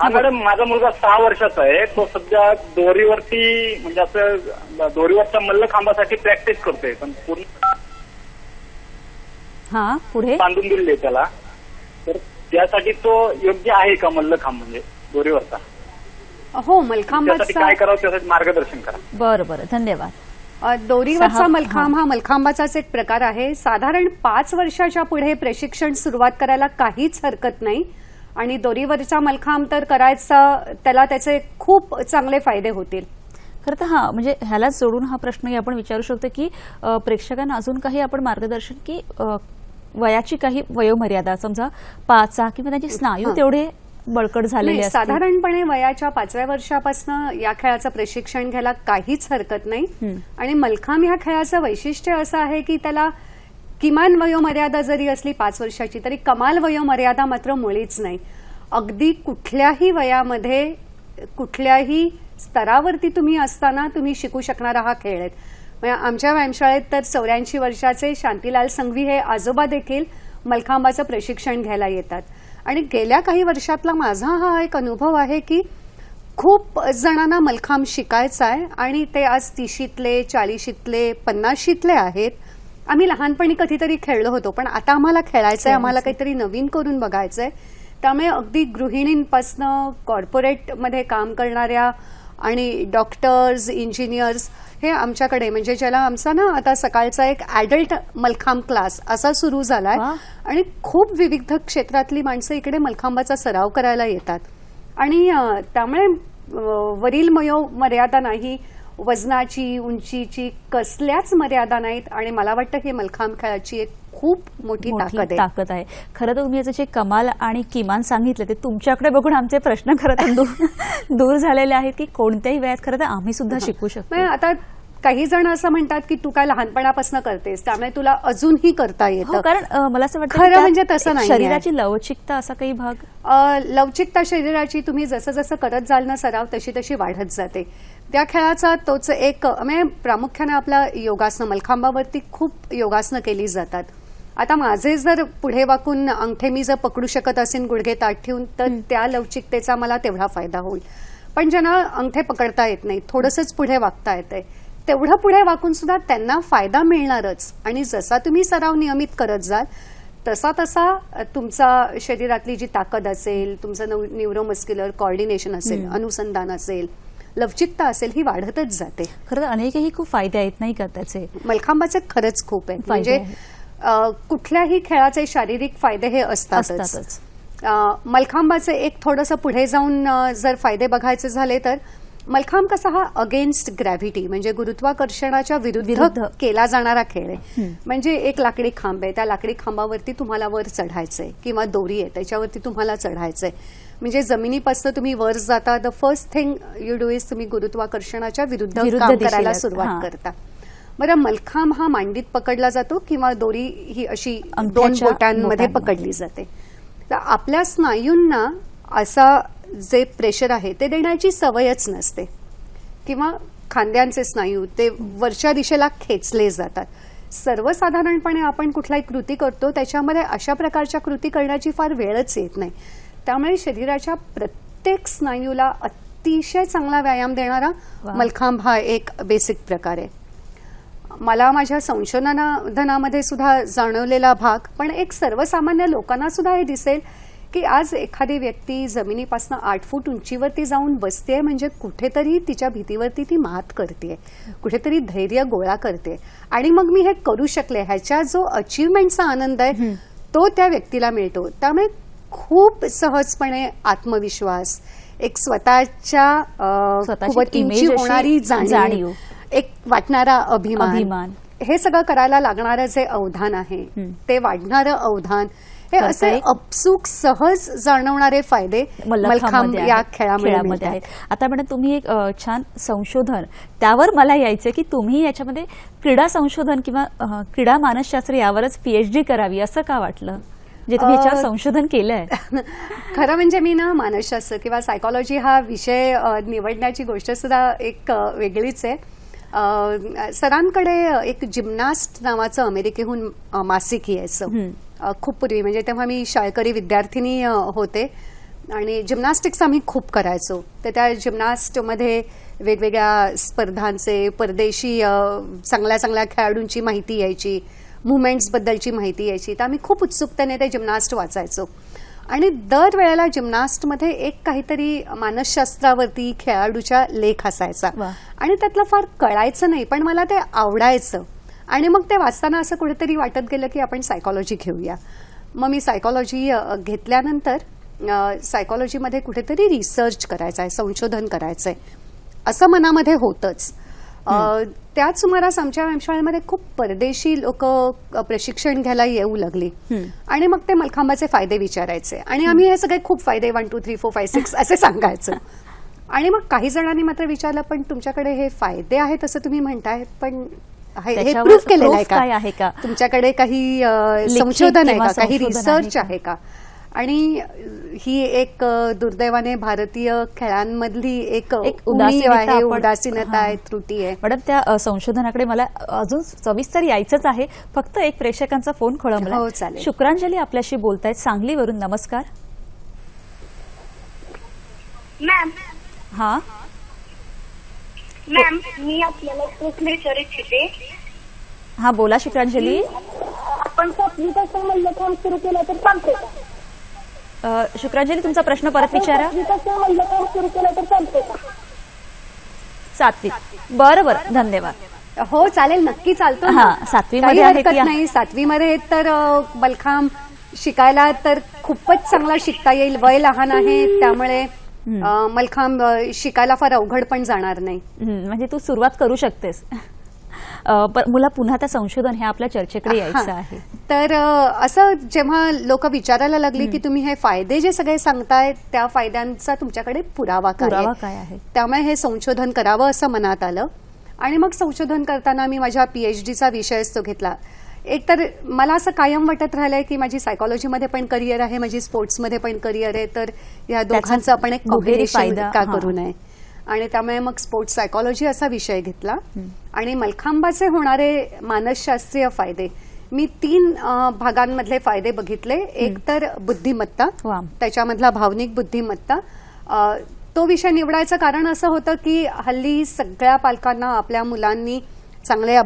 हा मॅडम, माझा मुलगा 6 वर्षाचा आहे. तो सध्या दोरीवरती म्हणजे असं दोरीवरच्या मल्लखांबासाठी प्रॅक्टिस करतोय. पण पूर्ण पुढे बांधून दिले त्याला. तर त्यासाठी तो योग्य आहे का मल्लखांब म्हणजे दोरीवरचा? हो, मल्लखांबासाठी काय करावं त्यासाठी मार्गदर्शन करा. बरं, धन्यवाद. दोरीवरचा मल्लखांब हा मल्लखांबाचाच एक प्रकार आहे. साधारण 5 वर्षाच्या पुढे प्रशिक्षण सुरुवात करायला काहीच हरकत नाही. आणि दोरीवरचा मल्लखांब तर करायचा त्याला त्याचे खूप चांगले फायदे होतील. खरं तर म्हणजे ह्यालाच जोडून हा प्रश्नही आपण विचारू शकतो की प्रेक्षकांना अजून काही आपण मार्गदर्शन की वयाची काही वयोमर्यादा, समजा 5 किंवा त्यांचे स्नायू तेवढे बळकट झालेले असतील. साधारणपणे वयाच्या 5व्या वर्षापासून या खेळाचं प्रशिक्षण घ्यायला काहीच हरकत नाही. आणि मल्लखांब या खेळाचं वैशिष्ट्य असं आहे की त्याला किमान वयोमर्यादा जरी असली 5 वर्षाची तरी कमाल वयोमर्यादा मात्र मुळीच नाही. अगदी कुठल्याही वयामध्ये, कुठल्याही स्तरावरती तुम्ही असताना तुम्ही शिकू शकणारा हा खेळ आहे. आमच्या व्यायामशाळेत तर 84 वर्षाचे शांतीलाल संघवी हे आजोबा देखील मल्लखांबाचं प्रशिक्षण घ्यायला येतात. आणि गेल्या काही वर्षातला माझा हा एक अनुभव आहे की खूप जणांना मल्लखांब शिकायचा आहे आणि ते आज 30शीतले, 40शीतले, 50शीतले आहेत. आम्ही लहानपणी कधीतरी खेळलो होतो, पण आता आम्हाला खेळायचंय, आम्हाला काहीतरी नवीन करून बघायचंय. त्यामुळे अगदी गृहिणींपासनं कॉर्पोरेटमध्ये काम करणाऱ्या आणि डॉक्टर्स, इंजिनियर्स हे आमच्याकडे, म्हणजे ज्याला आमचा ना आता सकाळचा एक ऍडल्ट मल्लखांब क्लास असा सुरू झालाय. आणि खूप विविध क्षेत्रातली माणसं इकडे मल्लखांबाचा सराव करायला येतात. आणि त्यामुळे वरील मर्यादा नाही, वजनाची, उंचीची कसल्याच मर्यादा नाहीत. आणि मला वाटतं ही मल्लखांब खेळाची एक खूप मोठी ताकद आहे. खरं तर तुम्ही याचं जे कमाल आणि किमान सांगितलं ते तुमच्याकडे बघून आमचे प्रश्न खरं तर दूर झालेले आहेत की कोणत्याही वयात खरं तर आम्ही सुद्धा शिकू शकतो. आता काही जण असं म्हणतात की तू काय लहानपणापासून करतेस त्यामुळे तुला अजूनही करता येतं. कारण मला असं वाटतं खरं म्हणजे तसं नाही. शरीराची लवचिकता असा काही भाग, लवचिकता शरीराची तुम्ही जसं जसं करत जाल ना सराव तशी तशी वाढत जाते. त्या खेळाचा तोच एक म्हणजे प्रामुख्याने आपला योगासनं, मल्लखांबावरती खूप योगासनं केली जातात. आता माझे जर पुढे वाकून अंगठे मी जर पकडू शकत असेल गुडघे ताठ ठेवून, तर त्या लवचिकतेचा मला तेवढा फायदा होईल. पण ज्यांना अंगठे पकडता येत नाही, थोडंसंच पुढे वाकता येतंय, तेवढं पुढे वाकून सुद्धा त्यांना फायदा मिळणारच. आणि जसा तुम्ही सराव नियमित करत जाल तसा तसा तुमचा शरीरातली जी ताकद असेल, तुमचं न्यूरोमस्क्युलर कॉर्डिनेशन असेल, अनुसंधान असेल, लवचिकता असेल, ही वाढतच जाते. खरं तर अनेकही खूप फायदे आहेत नाही का त्याचे? मलखांबाचे खरंच खूप आहेत. फायदे म्हणजे कुठल्याही खेळाचे शारीरिक फायदे हे असतातच. मलखांबाचे एक थोडंसं पुढे जाऊन जर फायदे बघायचे झाले तर मलखांब कसा हा अगेन्स्ट ग्रॅव्हिटी म्हणजे गुरुत्वाकर्षणाच्या विरुद्ध केला जाणारा खेळ आहे. म्हणजे एक लाकडी खांब आहे, त्या लाकडी खांबावरती तुम्हाला वर चढायचंय किंवा दोरी आहे त्याच्यावरती तुम्हाला चढायचंय. म्हणजे जमिनीपासून तुम्ही वर जाता, the first thing you do is तुम्ही गुरुत्वाकर्षणाच्या विरुद्ध काम करायला सुरुवात करता. बरं, मलखांब हा मांडीत पकडला जातो किंवा दोरी ही अशी 2 बोटांमध्ये पकडली जाते. तर आपल्या स्नायूंना असा जे प्रेशर आहे ते देण्याची सवयच नसते किंवा खांद्यांचे स्नायू ते वरच्या दिशेला खेचले जातात. सर्वसाधारणपणे आपण कुठलाही कृती करतो त्याच्यामध्ये अशा प्रकारच्या कृती करण्याची फार वेळच येत नाही. त्यामुळे शरीराच्या प्रत्येक स्नायूला अतिशय चांगला व्यायाम देणारा मलखांब हा एक बेसिक प्रकार आहे. मला माझ्या संशोधनामध्ये सुद्धा जाणवलेला भाग, पण एक सर्वसामान्य लोकांना सुद्धा हे दिसेल की आज एखादी व्यक्ती जमिनीपासून 8 फूट उंचीवरती जाऊन बसतेय म्हणजे कुठेतरी तिच्या भीतीवरती ती मात करते, कुठेतरी धैर्य गोळा करते. आणि मग मी हे करू शकले ह्याच्या जो अचीवमेंटचा आनंद आहे तो त्या व्यक्तीला मिळतो. त्यामुळे खूप सहजपणे आत्मविश्वास, एक स्वतःच्या कुवतींची होणारी जाणीव, एक वाटणारा अभिमान, हे सगळं करायला लागणारं जे अवधान आहे ते वाढणारं अवधान, हे असे अपसूक सहज जाणवणारे फायदे मलखांब या खेळामध्ये आहेत. आता मॅडम तुम्ही एक छान संशोधन, त्यावर मला यायचं की तुम्ही याच्यामध्ये क्रीडा संशोधन किंवा क्रीडा मानसशास्त्र यावरच PhD करावी असं का वाटलं, जे तुम्ही याच्यावर संशोधन केलंय? खरं म्हणजे मी ना मानसशास्त्र किंवा सायकॉलॉजी हा विषय निवडण्याची गोष्ट सुद्धा एक वेगळीच आहे. सरांकडे एक जिम्नास्ट नावाचं अमेरिकेहून मासिक यायचं खूप पूर्वी, म्हणजे तेव्हा मी शाळकरी विद्यार्थिनी होते आणि जिम्नास्टिक्स आम्ही खूप करायचो. तर त्या जिम्नास्टमध्ये वेगवेगळ्या स्पर्धांचे, परदेशी चांगल्या चांगल्या खेळाडूंची माहिती यायची, मुवमेंट्सबद्दलची माहिती यायची. तर आम्ही खूप उत्सुकतेने ते जिम्नास्ट वाचायचो. आणि दरवेळेला जिम्नास्टमध्ये एक काहीतरी मानसशास्त्रावरती खेळाडूच्या लेख असायचा आणि त्यातलं फार कळायचं नाही, पण मला ते आवडायचं. आणि मग ते वाचताना असं कुठेतरी वाटत गेलं की आपण सायकॉलॉजी घेऊया. मग मी सायकॉलॉजी घेतल्यानंतर सायकॉलॉजीमध्ये कुठेतरी रिसर्च करायचा आहे, संशोधन करायचंय असं मनामध्ये होतंच. त्याच सुमारास आमच्या शाळेमध्ये खूप परदेशी लोक प्रशिक्षण घ्यायला येऊ लागली आणि मग ते मलखांबाचे फायदे विचारायचे आणि आम्ही हे सगळे खूप फायदे 1 2 3 4 5 6 असे सांगायचं. आणि मग काही जणांनी मात्र विचारलं, पण तुमच्याकडे हे फायदे आहेत असं तुम्ही म्हणताय, पण हे प्रूफ केलेलं आहे का? तुमच्याकडे काही संशोधन आहे का, काही रिसर्च आहे का? आणि ही एक दुर्दैवाने भारतीय खेळांमधली एक उदासीनता आहे, त्रुटी आहे. मॅडम त्या संशोधनाकडे मला अजून सविस्तर यायचंच आहे, फक्त एक प्रेक्षकांचा फोन खोळंबला. हो, चालेल. शुक्रांजली आपल्याशी बोलतायत सांगलीवरून. नमस्कार. मॅम हा मॅम, मी आपल्याला प्रश्न विचारू इच्छिते. हा बोला शुक्रांजली. आपण 7वी पासून मल्लखांब सुरू केलं तर चालते का? शुक्रांजली तुमचा प्रश्न परत विचारा. 7वी पासून मल्लखांब सुरू केलं तर चालते का? 7वी. बरं, धन्यवाद. हो चालेल, नक्की चालतो. 7वी काही हरकत नाही. 7वी मध्ये तर मलखांब शिकायला तर खूपच चांगला शिकता येईल. वय लहान आहे त्यामुळे मलखांब शिकायला फार अवघड पण जाणार नाही. म्हणजे तू सुरुवात करू शकतेस. मला पुन्हा त्या संशोधन हे आपल्या चर्चेकडे यायचं आहे. तर असं जेव्हा लोक विचारायला लागली की तुम्ही हे फायदे जे सगळे सांगताय त्या फायद्यांचा तुमच्याकडे पुरावा काय आहे, त्यामुळे हे संशोधन करावं असं मनात आलं. आणि मग संशोधन करताना मी माझ्या PhDचा विषयच तो घेतला. एक तर मला असं कायम वाटत राहिलंय की माझी सायकॉलॉजीमध्ये पण करिअर आहे, माझी स्पोर्ट्समध्ये पण करिअर आहे, तर या दोघांचं आपण एक कॉम्बिनेशन का करू नये. आणि त्यामुळे मग स्पोर्ट्स सायकॉलॉजी असा विषय घेतला आणि मलखांबाचे होणारे मानसशास्त्रीय फायदे मी 3 भागांमधले फायदे बघितले. एक तर बुद्धिमत्ता, वा. त्याच्यामधला भावनिक बुद्धिमत्ता. तो विषय निवडायचं कारण असं होतं की हल्ली सगळ्या पालकांना आपल्या मुलांनी चांगले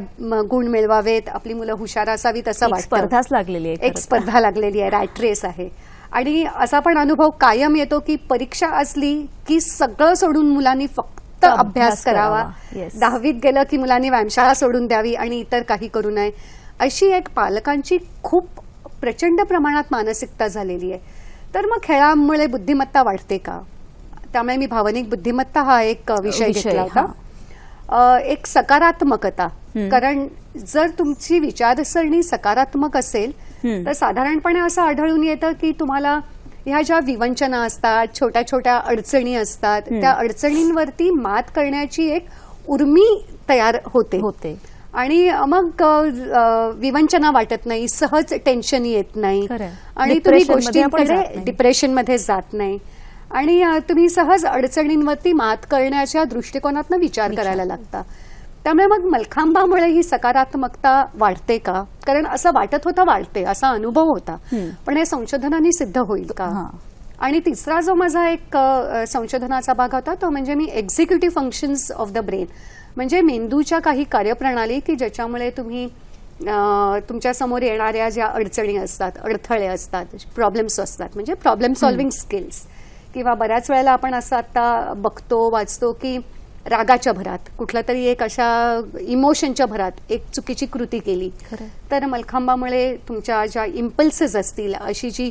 गुण मिळवावेत, आपली मुलं हुशार असावीत असं एक वाटतं. स्पर्धाच लागलेली आहे एक खरं तर. स्पर्धा लागलेली आहे, रॅट रेस आहे. आणि असा पण अनुभव कायम येतो की परीक्षा असली की सगळं सोडून मुलांनी फक्त अभ्यास करावा. Yes. 10वीत गेलं की मुलांनी व्यायामशाळा सोडून द्यावी आणि इतर काही करू नये, अशी एक पालकांची खूप प्रचंड प्रमाणात मानसिकता झालेली आहे. तर मग खेळामुळे बुद्धिमत्ता वाढते का? त्यामुळे मी भावनिक बुद्धिमत्ता हा एक विषय घेतला होता. एक सकारात्मकता, कारण जर तुमची विचारसरणी सकारात्मक असेल तर साधारणपणे असं आढळून येतं की तुम्हाला ह्या ज्या विवंचना असतात, छोट्या छोट्या अडचणी असतात, त्या अडचणींवरती मात करण्याची एक उर्मी तयार होते. आणि मग विवंचना वाटत नाही, सहज टेन्शन येत नाही खरंय. आणि तुम्ही डिप्रेशनमध्ये आपण गोष्टींकडे जात नाही. डिप्रेशनमध्ये जात नाही आणि तुम्ही सहज अडचणींवरती मात करण्याच्या दृष्टिकोनातनं विचार करायला लागता. त्यामुळे मग मलखांबामुळे ही सकारात्मकता वाढते का? कारण असं वाटत होतं वाढते, असा अनुभव होता, पण हे संशोधनाने सिद्ध होईल का? आणि तिसरा जो माझा एक संशोधनाचा भाग होता तो म्हणजे मी executive functions of the brain, म्हणजे मेंदूच्या काही कार्यप्रणाली की ज्याच्यामुळे तुम्ही तुमच्या समोर येणाऱ्या ज्या अडचणी असतात, अडथळे असतात, प्रॉब्लेम्स असतात, म्हणजे प्रॉब्लेम सॉल्व्हिंग स्किल्स. किंवा बऱ्याच वेळेला आपण असं आता बघतो, वाचतो की रागाच्या भरात कुठल्या तरी एक अशा इमोशनच्या भरात एक चुकीची कृती केली तर मलखांबामुळे तुमच्या ज्या इम्पल्सेस असतील, अशी जी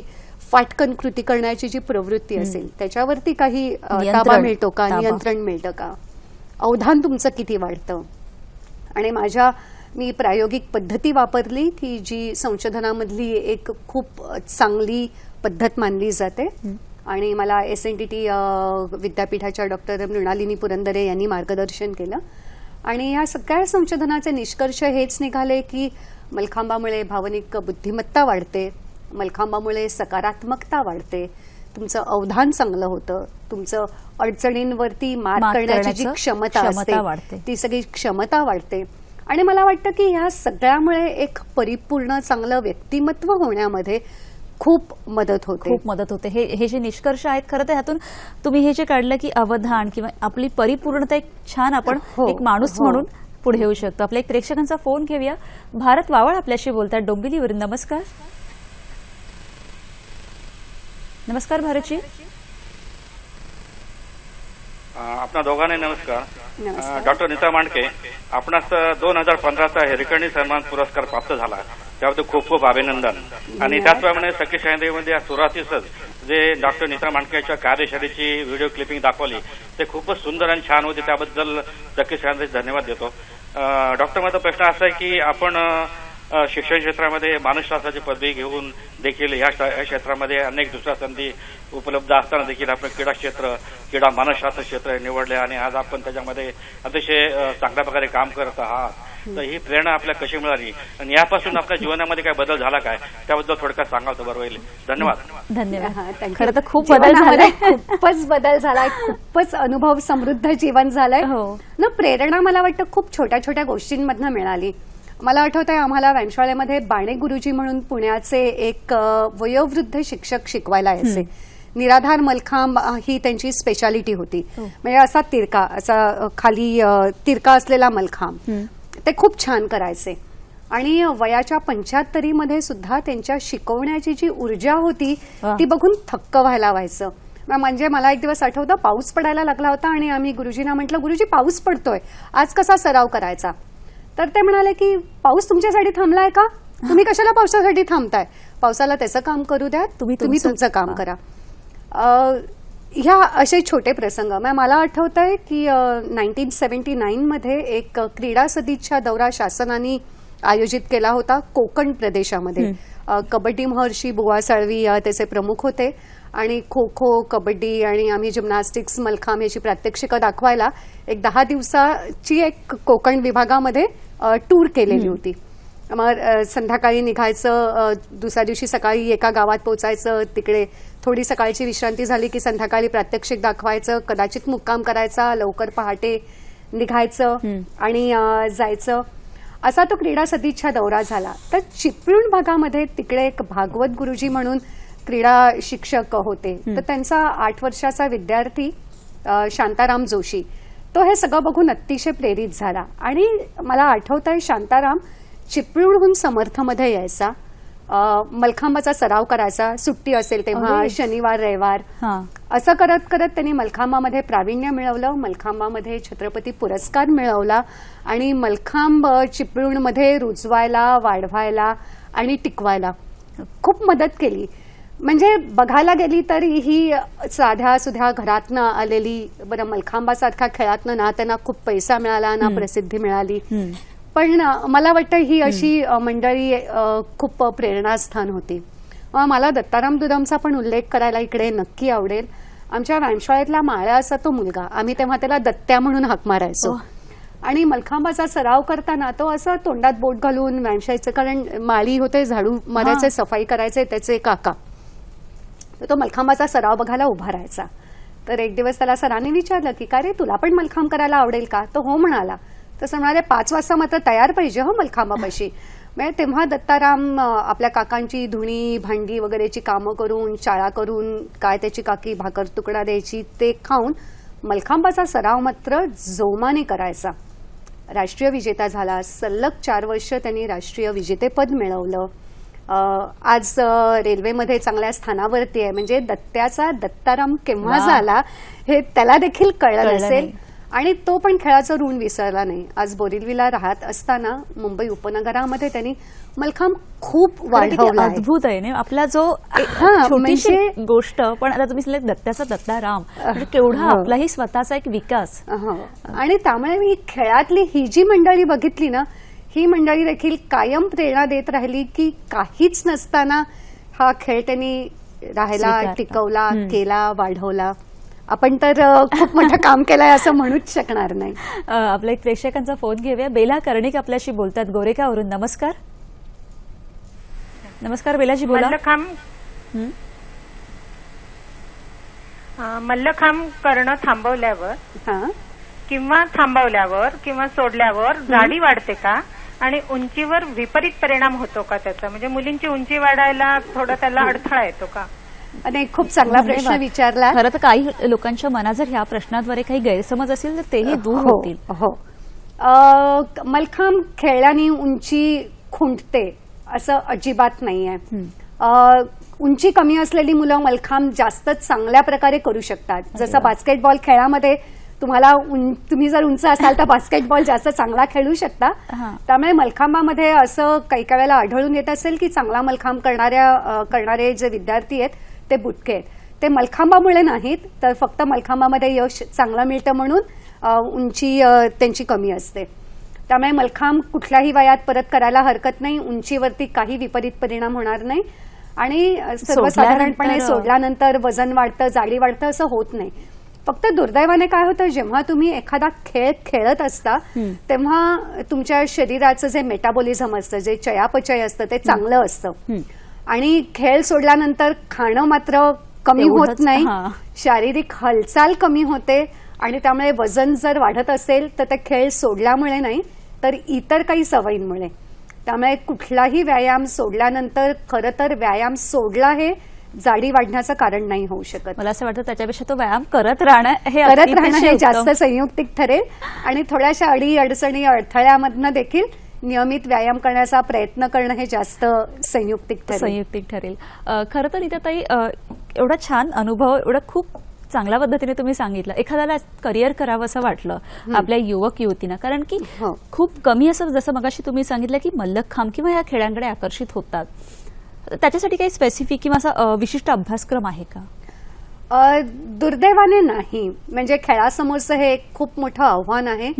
फाटकन कृती करण्याची जी प्रवृत्ती असेल त्याच्यावरती काही ताबा मिळतो का, नियंत्रण मिळतं का, अवधान तुमचं किती वाढतं. आणि मी प्रायोगिक पद्धती वापरली की जी संशोधनामधली एक खूप चांगली पद्धत मानली जाते आणि मला SNTT विद्यापीठाच्या डॉक्टर मृणालिनी पुरंदरे यांनी मार्गदर्शन केलं. आणि या सगळ्या संशोधनाचे निष्कर्ष हेच निघाले की मलखांबामुळे भावनिक बुद्धिमत्ता वाढते, मलखांबामुळे सकारात्मकता वाढते, तुमचं अवधान चांगलं होतं, तुमचं अडचणींवरती मात करण्याची जी क्षमता असते ती सगळी क्षमता वाढते. आणि मला वाटतं की ह्या सगळ्यामुळे एक परिपूर्ण चांगलं व्यक्तिमत्व होण्यामध्ये खूप मदत होते. हे जे निष्कर्ष आहेत खरं तर ह्यातून तुम्ही हे जे काढलं की अवधान किंवा आपली परिपूर्णता एक छान आपण एक माणूस म्हणून पुढे येऊ शकतो. आपल्या एक प्रेक्षकांचा फोन घेऊया. भारत वावळ आपल्याशी बोलतात डोंबिवलीवरून. नमस्कार. नमस्कार भारतजी. आपणा दोघांना नमस्कार. डॉक्टर नीता मांडके, आपणास 2015चा हेरकर्णी सन्मान पुरस्कार प्राप्त झाला, त्याबद्दल खूप खूप अभिनंदन. आणि त्याचप्रमाणे सखी शाळेमध्ये सुरुवातीसच जे डॉक्टर नीता मांडकेच्या कार्यशैलीची व्हिडिओ क्लिपिंग दाखवली ते खूपच सुंदर आणि छान होते, त्याबद्दल सखी शाळेचे धन्यवाद देतो. डॉक्टर, माझा प्रश्न असा आहे की आपण शिक्षण क्षेत्रामध्ये मानसशास्त्राची पदवी घेऊन देखील या क्षेत्रामध्ये अनेक दुसऱ्या संधी उपलब्ध असताना देखील आपण क्रीडा मानसशास्त्र क्षेत्र निवडले आणि आज आपण त्याच्यामध्ये अतिशय चांगल्या प्रकारे काम करत आहात. तर ही प्रेरणा आपल्याला कशी मिळाली आणि यापासून आपल्या जीवनामध्ये काय बदल झाला काय, त्याबद्दल थोडक्यात सांगाल तर बरं होईल. धन्यवाद. खरं तर खूप बदल झालाय, खूपच बदल झालाय, खूपच अनुभव समृद्ध जीवन झालंय ना. प्रेरणा मला वाटतं खूप छोट्या छोट्या गोष्टींमधनं मिळाली. मला आठवतंय आम्हाला व्यायामशाळेमध्ये बाणे गुरुजी म्हणून पुण्याचे एक वयोवृद्ध शिक्षक शिकवायला यायचे. निराधार मलखांब ही त्यांची स्पेशालिटी होती. म्हणजे असा तिरका, असा खाली तिरका असलेला मलखांब ते खूप छान करायचे. आणि वयाच्या 75मध्ये सुद्धा त्यांच्या शिकवण्याची जी ऊर्जा होती ती बघून थक्क व्हायचं. म्हणजे मला एक दिवस आठवतं, पाऊस पडायला लागला होता आणि आम्ही गुरुजींना म्हटलं, गुरुजी पाऊस पडतोय, आज कसा सराव करायचा? तर ते म्हणाले की पाऊस तुमच्यासाठी थांबलाय का? तुम्ही कशाला पावसासाठी थांबताय? पावसाला त्याचं काम करू द्या, तुम्ही तुमचं काम करा. ह्या असे छोटे प्रसंग. मला आठवतंय की 1979 मध्ये एक क्रीडा सदिच्छा दौरा शासनाने आयोजित केला होता कोकण प्रदेशामध्ये. कबड्डी महर्षी बुवा साळवी त्याचे प्रमुख होते आणि खो खो, कबड्डी आणि आम्ही जिम्नॅस्टिक्स, मलखांब याची प्रात्यक्षिकं दाखवायला एक 10 दिवसाची एक कोकण विभागामध्ये टूर केलेली होती. मग संध्याकाळी निघायचं, दुसऱ्या दिवशी सकाळी एका गावात पोचायचं, तिकडे थोडी सकाळची विश्रांती झाली की संध्याकाळी प्रात्यक्षिक दाखवायचं, कदाचित मुक्काम करायचा, लवकर पहाटे निघायचं आणि जायचं. असा तो क्रीडा सदिच्छा दौरा झाला. तर चिपळूण भागामध्ये तिकडे एक भागवत गुरुजी म्हणून क्रीडा शिक्षक होते. तर त्यांचा 8 वर्षाचा विद्यार्थी शांताराम जोशी तो हे सगळं बघून अतिशय प्रेरित झाला. आणि मला आठवतंय शांताराम चिपळूणहून समर्थमध्ये यायचा, मलखांबाचा सराव करायचा, सुट्टी असेल तेव्हा, शनिवार रविवार, असं करत करत त्यांनी मलखांबामध्ये प्रावीण्य मिळवलं. मलखांबामध्ये छत्रपती पुरस्कार मिळवला आणि मलखांब चिपळूणमध्ये रुजवायला, वाढवायला आणि टिकवायला खूप मदत केली. म्हणजे बघायला गेली तर ही साध्या सुध्या घरातनं आलेली, बरं मलखांबासारख्या खेळातनं ना त्यांना खूप पैसा मिळाला ना प्रसिद्धी मिळाली, पण मला वाटतं ही अशी मंडळी खूप प्रेरणास्थान होती. मला दत्ताराम दुधामचा पण उल्लेख करायला इकडे नक्की आवडेल. आमच्या व्यायामशाळेतला माळ्या असा तो मुलगा, आम्ही तेव्हा त्याला दत्त्या म्हणून हाक मारायचो. आणि मलखांबाचा सराव करताना तो असं तोंडात बोट घालून व्यायामशाळेचं, कारण माळी होते, झाडू मारायचे, सफाई करायचे त्याचे काका, तर तो मलखांबाचा सराव बघायला उभा राहायचा. तर एक दिवस त्याला सरांनी विचारलं की काय रे, तुला पण मलखांब करायला आवडेल का? तो हो म्हणाला. तसं म्हणाले 5 वाजता मात्र तयार पाहिजे हो मलखांबापाशी. म्हणजे तेव्हा दत्ताराम आपल्या काकांची धुणी भांडी वगैरेची कामं करून, चाळा करून, काय त्याची काकी भाकर तुकडा द्यायची ते खाऊन मलखांबाचा सराव मात्र जोमाने करायचा. राष्ट्रीय विजेता झाला. सलग 4 वर्ष त्यांनी राष्ट्रीय विजेतेपद मिळवलं. आज रेल्वेमध्ये चांगल्या स्थानावरती आहे. म्हणजे दत्त्याचा दत्ताराम केव्हा झाला हे त्याला देखील कळलं नसेल. आणि तो पण खेळाचं ऋण विसरला नाही. आज बोरिवलीला राहत असताना मुंबई उपनगरामध्ये त्यांनी मलखांब खूप वाढवला. अद्भुत आहे ना आपला जो छोटीशी गोष्ट, पण आता तुम्ही सांगितलं दत्त्याचा दत्ताराम, केवढा आपलाही स्वतःचा एक विकास. आणि त्यामुळे मी खेळातली ही जी मंडळी बघितली ना, ही मंडळी देखील कायम प्रेरणा देत राहिली की काहीच नसताना हा खेळ त्यांनी राहायला, टिकवला, केला, वाढवला. आपण तर खूप मोठं काम केलंय असं म्हणूच शकणार नाही. आपल्या एक प्रेक्षकांचा फोन घेऊया. बेला कर्णिक आपल्याशी बोलतात गोरेगाववरून. नमस्कार. नमस्कार बेलाजी, बोला. मल्लखांब करणं थांबवल्यावर किंवा सोडल्यावर जाडी वाढते का आणि उंचीवर विपरीत परिणाम होतो का त्याचा? म्हणजे मुलींची उंची वाढायला थोडा त्याला अडथळा येतो का? आणि खूप चांगला प्रश्न विचारला. खरं तर काही लोकांच्या मनात जर ह्या प्रश्नाद्वारे काही गैरसमज असेल तर तेही दूर होतील. हो, मलखांब खेळल्याने उंची खुंटते असं अजिबात नाहीये. उंची कमी असलेली मुलं मलखांब जास्त चांगल्या प्रकारे करू शकतात. जसं बास्केटबॉल खेळामध्ये तुम्ही जर उंच असाल तर बास्केटबॉल जास्त चांगला खेळू शकता. त्यामुळे मलखांबामध्ये असं काही काही वेळेला आढळून येत असेल की चांगला मलखांब करणारे जे विद्यार्थी आहेत ते बुटके आहेत. ते मलखांबामुळे नाहीत, तर फक्त मलखांबामध्ये यश चांगलं मिळतं म्हणून उंची त्यांची कमी असते. त्यामुळे मलखांब कुठल्याही वयात परत करायला हरकत नाही. उंचीवरती काही विपरीत परिणाम होणार नाही. आणि सर्वसाधारणपणे सोडल्यानंतर वजन वाढतं, जाडी वाढतं असं होत नाही. फक्त दुर्दैवाने काय होतं, जेव्हा तुम्ही एखादा खेळ खेळत असता तेव्हा तुमच्या शरीराचं जे मेटाबॉलिझम असतं, जे चयापचय असतं ते चांगलं असतं. आणि खेळ सोडल्यानंतर खाणं मात्र कमी होत नाही, शारीरिक हालचाल कमी होते. आणि त्यामुळे वजन जर वाढत असेल तर ते खेळ सोडल्यामुळे नाही, तर इतर काही सवयींमुळे. त्यामुळे कुठलाही व्यायाम सोडल्यानंतर खरं तर व्यायाम सोडला हे जाडी वाढण्याचं कारण नाही होऊ शकत. मला असं वाटतं त्याच्यापेक्षा तो व्यायाम करत राहणं हे जास्त संयुक्तिक ठरेल. आणि थोड्याशा अडीअडचणी अडथळ्यामधनं देखील नियमित व्यायाम करण्याचा प्रयत्न करणं हे जास्त संयुक्तिक ठरेल. खरं तर इथे ताई एवढा छान अनुभव, एवढा खूप चांगल्या पद्धतीने तुम्ही सांगितलं. एखाद्याला करिअर करावं असं वाटलं आपल्या युवक युवतींना, कारण की खूप कमी असं, जसं मगाशी तुम्ही सांगितलं की मल्लखांब किंवा ह्या खेळांकडे आकर्षित होतात, त्याच्यासाठी काही स्पेसिफिक किंवा असा विशिष्ट अभ्यासक्रम आहे का? दुर्दैवाने नाही. म्हणजे खेळासमोरचं हे खूप मोठं आव्हान आहे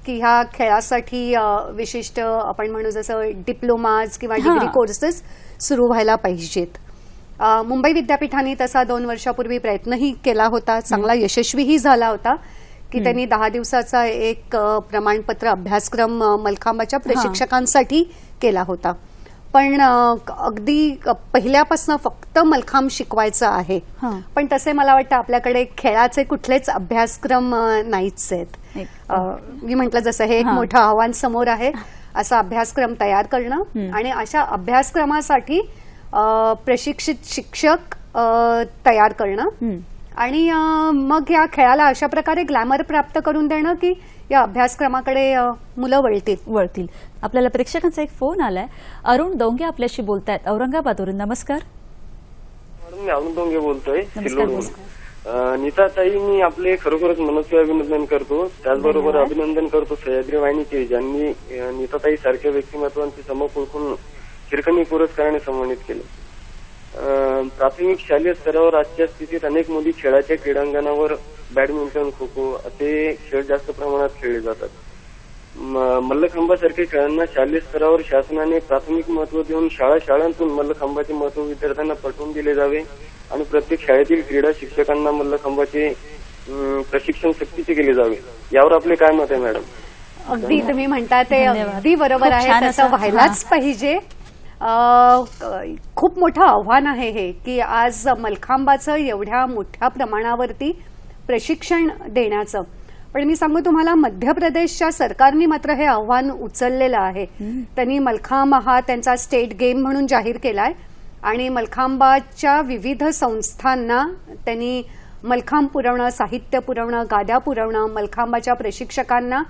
की ह्या खेळासाठी विशिष्ट आपण म्हणू जसं डिप्लोमाज किंवा डिग्री कोर्सेस सुरू व्हायला पाहिजेत. मुंबई विद्यापीठाने तसा 2 वर्षापूर्वी प्रयत्नही केला होता, चांगला यशस्वीही झाला होता की त्यांनी 10 दिवसाचा एक प्रमाणपत्र अभ्यासक्रम मलखांबाच्या प्रशिक्षकांसाठी केला होता. पण अगदी पहिल्यापासून फक्त मलखांब शिकवायचं आहे. पण तसे मला वाटतं आपल्याकडे खेळाचे कुठलेच अभ्यासक्रम नाहीच आहेत. मी म्हटलं जसं हे एक मोठं आव्हान समोर आहे. असा अभ्यासक्रम तयार करणं आणि अशा अभ्यासक्रमासाठी प्रशिक्षित शिक्षक तयार करणं आणि मग या खेळाला अशा प्रकारे ग्लॅमर प्राप्त करून देणं की या अभ्यासक्रमाकडे मुलं वळतील. आपल्याला प्रेक्षकांचा एक फोन आलाय. अरुण डोंगे आपल्याशी बोलतायत औरंगाबादवरून. नमस्कार. मॅडम, मी अरुण डोंगे बोलतोय नमस्कार. सिल्लोडवरून. नीता ताई, मी आपले खरोखरच मनस्वी अभिनंदन करतो. त्याचबरोबर अभिनंदन करतो सह्याद्री वाहिनीचे, ज्यांनी नीताताई सारख्या व्यक्तिमत्वांची चमक ओळखून हिरकणी पुरस्काराने सन्मानित केले. प्राथमिक शालेय स्तरावर आजच्या स्थितीत अनेक मुली खेळाच्या क्रीडांगणावर बॅडमिंटन, खो खो असे खेळ जास्त प्रमाणात खेळले जातात. मल्लखांबासारख्या खेळांना शालेय स्तरावर शासनाने प्राथमिक महत्व देऊन शाळांतून मल्लखांबाचे महत्व विद्यार्थ्यांना पटवून दिले जावे आणि प्रत्येक शाळेतील क्रीडा शिक्षकांना मल्लखांबाचे प्रशिक्षण सक्तीचे केले जावे. यावर आपले काय मत आहे मॅडम? अगदी तुम्ही म्हणता ते अगदी बरोबर आहे. तसं व्हायलाच पाहिजे. खूप मोठं आव्हान आहे हे की आज मल्लखांबाचं एवढ्या मोठ्या प्रमाणावरती प्रशिक्षण देण्याचं. पण मी सांगू तुम्हाला, मध्य प्रदेशच्या सरकारने मात्र हे आव्हान उचललेलं आहे. त्यांनी मल्लखांब हा त्यांचा स्टेट गेम म्हणून जाहीर केलाय आणि मल्लखांबाच्या विविध संस्थांना त्यांनी मल्लखांब पुरवणं, साहित्य पुरवणं, गाद्या पुरवणं, मल्लखांबाच्या प्रशिक्षकांना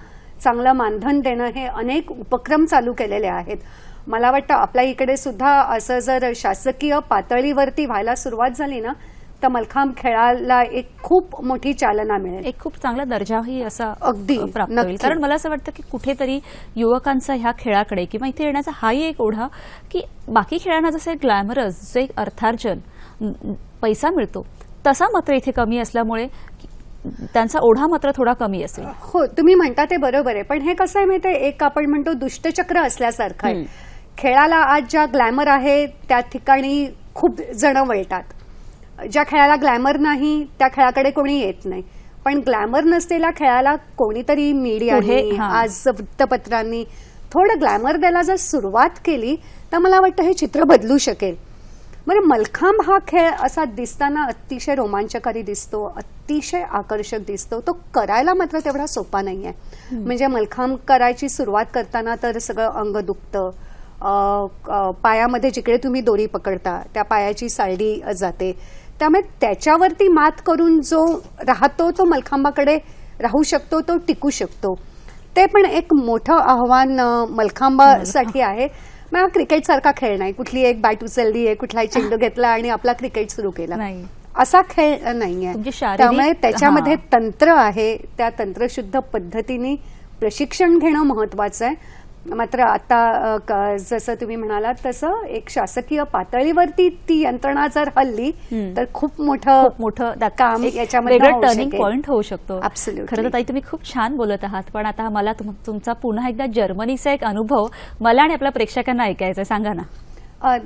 चांगलं मानधन देणं, हे अनेक उपक्रम चालू केलेले आहेत. मला वाटतं आपल्या इकडे सुद्धा असं जर शासकीय पातळीवरती व्हायला सुरुवात झाली ना, तर मल्लखांब खेळाला एक खूप मोठी चालना मिळेल. एक खूप चांगला दर्जाही असा अगदी प्राप्त होईल. कारण मला असं वाटतं की कुठेतरी युवकांचा ह्या खेळाकडे किंवा इथे येण्याचा हाही एक ओढा की बाकी खेळांना जसं एक ग्लॅमरस, जे एक अर्थार्जन, पैसा मिळतो, तसा मात्र इथे कमी असल्यामुळे त्यांचा ओढा मात्र थोडा कमी असेल. हो, तुम्ही म्हणता ते बरोबर आहे. पण हे कसं आहे माहिती आहे, एक आपण म्हणतो दुष्टचक्र असल्यासारखं आहे. खेळाला आज ज्या ग्लॅमर आहे त्या ठिकाणी खूप जण वळतात. ज्या खेळाला ग्लॅमर नाही त्या खेळाकडे कोणी येत नाही. पण ग्लॅमर नसलेल्या खेळाला कोणीतरी मीडियाने, आज वृत्तपत्रांनी थोडं ग्लॅमर द्यायला जर सुरुवात केली तर मला वाटतं हे चित्र बदलू शकेल. बरं, मल्लखांब हा खेळ असा दिसताना अतिशय रोमांचकारी दिसतो, अतिशय आकर्षक दिसतो. तो करायला मात्र तेवढा सोपा नाहीये. म्हणजे मल्लखांब करायची सुरुवात करताना तर सगळं अंग दुखतं. पायामध्ये जिकडे तुम्ही दोरी पकडता त्या पायाची सालडी जाते. त्यामुळे त्याच्यावरती मात करून जो राहतो तो मल्लखांबाकडे राहू शकतो, तो टिकू शकतो. ते पण एक मोठं आव्हान मल्लखांबासाठी आहे. मग क्रिकेट सारखा खेळ नाही, कुठली एक बॅट उचलली आहे, कुठलाही चेंडू घेतला आणि आपला क्रिकेट सुरू केला, असा खेळ नाहीये. त्यामुळे त्याच्यामध्ये तंत्र आहे. त्या तंत्रशुद्ध पद्धतीने प्रशिक्षण घेणं महत्वाचं आहे. मात्र आता जसं तुम्ही म्हणालात तसं एक शासकीय पातळीवरती ती यंत्रणा जर हल्ली तर खूप मोठं काम याच्यामध्ये टर्निंग पॉइंट होऊ शकतो. Absolutely. खरं तर ताई, तुम्ही खूप छान बोलत आहात. पण आता मला तुमचा पुन्हा एकदा जर्मनीचा एक अनुभव मला आणि आपल्या प्रेक्षकांना ऐकायचा आहे. सांगा ना.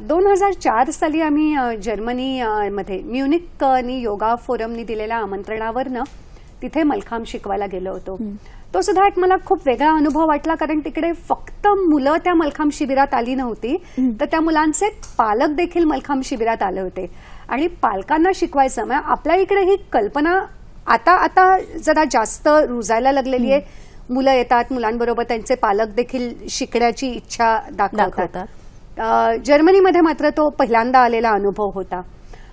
2004 साली आम्ही जर्मनीमध्ये म्युनिकनी योगा फोरमनी दिलेल्या आमंत्रणावरनं तिथे मल्लखांब शिकवायला गेलो होतो. तो सुद्धा एक मला खूप वेगळा अनुभव वाटला. कारण तिकडे फक्त मुलं त्या मल्लखांब शिबिरात आली नव्हती, तर त्या मुलांचे पालक देखील मल्लखांब शिबिरात आले होते आणि पालकांना शिकवायचं. म्हणजे आपल्या इकडे ही कल्पना आता जरा जास्त रुजायला लागलेली आहे. मुलं येतात, मुलांबरोबर त्यांचे पालक देखील शिकण्याची इच्छा दाखवतात. जर्मनीमध्ये मात्र तो पहिल्यांदा आलेला अनुभव होता.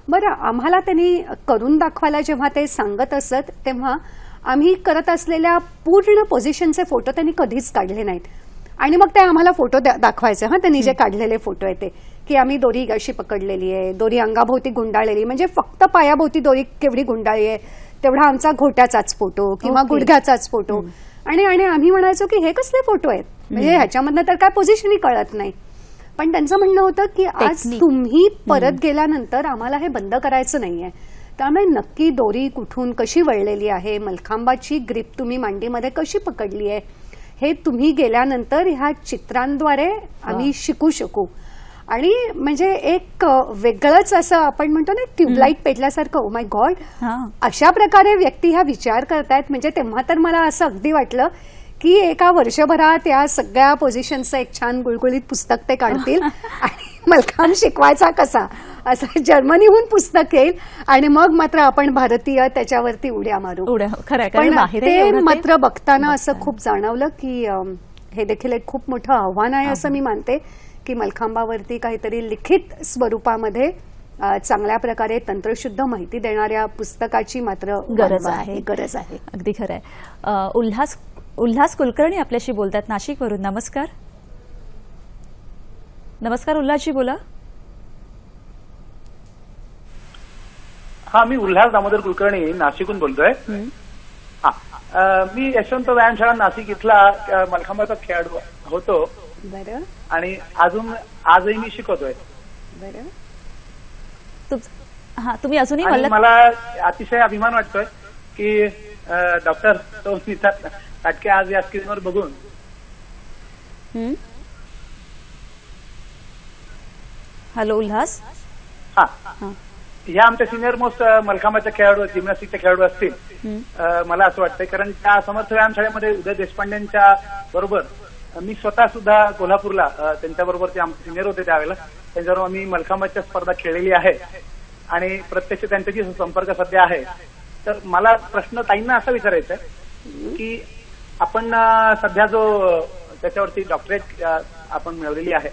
बरं, आम्हाला त्यांनी करून दाखवायला जेव्हा ते सांगत असत तेव्हा आम्ही करत असलेल्या पूर्ण पोझिशनचे फोटो त्यांनी कधीच काढले नाहीत आणि मग ते आम्हाला फोटो दाखवायचे. त्यांनी जे काढलेले फोटो आहे ते की आम्ही दोरी अशी पकडलेली आहे, दोरी अंगाभोवती गुंडाळलेली, म्हणजे फक्त पायाभोवती दोरी केवढी गुंडाळली आहे तेवढा आमचा घोट्याचाच फोटो किंवा गुडघ्याचाच फोटो. आणि आम्ही म्हणायचो की हे कसले फोटो आहेत, म्हणजे ह्याच्यामधनं तर काय पोझिशनही कळत नाही. पण त्यांचं म्हणणं होतं की आज तुम्ही परत गेल्यानंतर आम्हाला हे बंद करायचं नाहीये. त्यामुळे नक्की दोरी कुठून कशी वळलेली आहे, मल्लखांबाची ग्रीप तुम्ही मांडीमध्ये कशी पकडली आहे, हे तुम्ही गेल्यानंतर ह्या चित्रांद्वारे आम्ही शिकू शकू. आणि म्हणजे एक वेगळंच असं आपण म्हणतो ना, ट्यूबलाईट पेटल्यासारखं, ओ माय गॉड, अशा प्रकारे व्यक्ती ह्या विचार करतायत. म्हणजे तेव्हा तर मला असं अगदी वाटलं की एका वर्षभरात या सगळ्या पोझिशनचं एक छान गुळगुळीत पुस्तक ते काढतील आणि मल्लखांब शिकवायचा कसा असं जर्मनीहून पुस्तक येईल आणि मग मात्र आपण भारतीय त्याच्यावरती उड्या मारू. खरं पण ते मात्र बघताना असं खूप जाणवलं की हे देखील एक खूप मोठं आव्हान आहे असं मी मानते की मलखांबावरती काहीतरी लिखित स्वरूपामध्ये चांगल्या प्रकारे तंत्रशुद्ध माहिती देणाऱ्या पुस्तकाची मात्र गरज आहे. गरज आहे. अगदी खरं आहे. उल्हास कुलकर्णी आपल्याशी बोलतात नाशिकवरून. नमस्कार. नमस्कार उल्हासजी, बोला. हा, मी उल्हास दामोदर कुलकर्णी नाशिकहून बोलतोय. मी यशवंत व्यायामशाळा नाशिक इथला मलखांबाचा खेळाडू होतो. बरं. आणि आजही मी शिकवतोय. बरं. तुम्ही अजूनही आणि मला अतिशय अभिमान वाटतोय की डॉक्टर नीता ताटके आज या स्क्रीनवर बघून हॅलो उल्हास. ह्या आमच्या सिनियर मोस्ट मलखांबाच्या खेळाडू, जिम्नॅस्टिकचे खेळाडू असतील मला असं वाटतंय. कारण त्या समर्थ व्यायामशाळेमध्ये उदय देशपांडेंच्या बरोबर मी स्वतः सुद्धा कोल्हापूरला त्यांच्याबरोबर ते आमचे सिनियर होते त्यावेळेला, त्यांच्याबरोबर आम्ही मलखांबाच्या स्पर्धा खेळलेली आहे आणि प्रत्यक्ष त्यांच्याशी संपर्क सध्या आहे. तर मला प्रश्न ताईंना असा विचारायचा आहे की आपण सध्या जो त्याच्यावरती डॉक्टरेट आपण मिळवलेली आहे,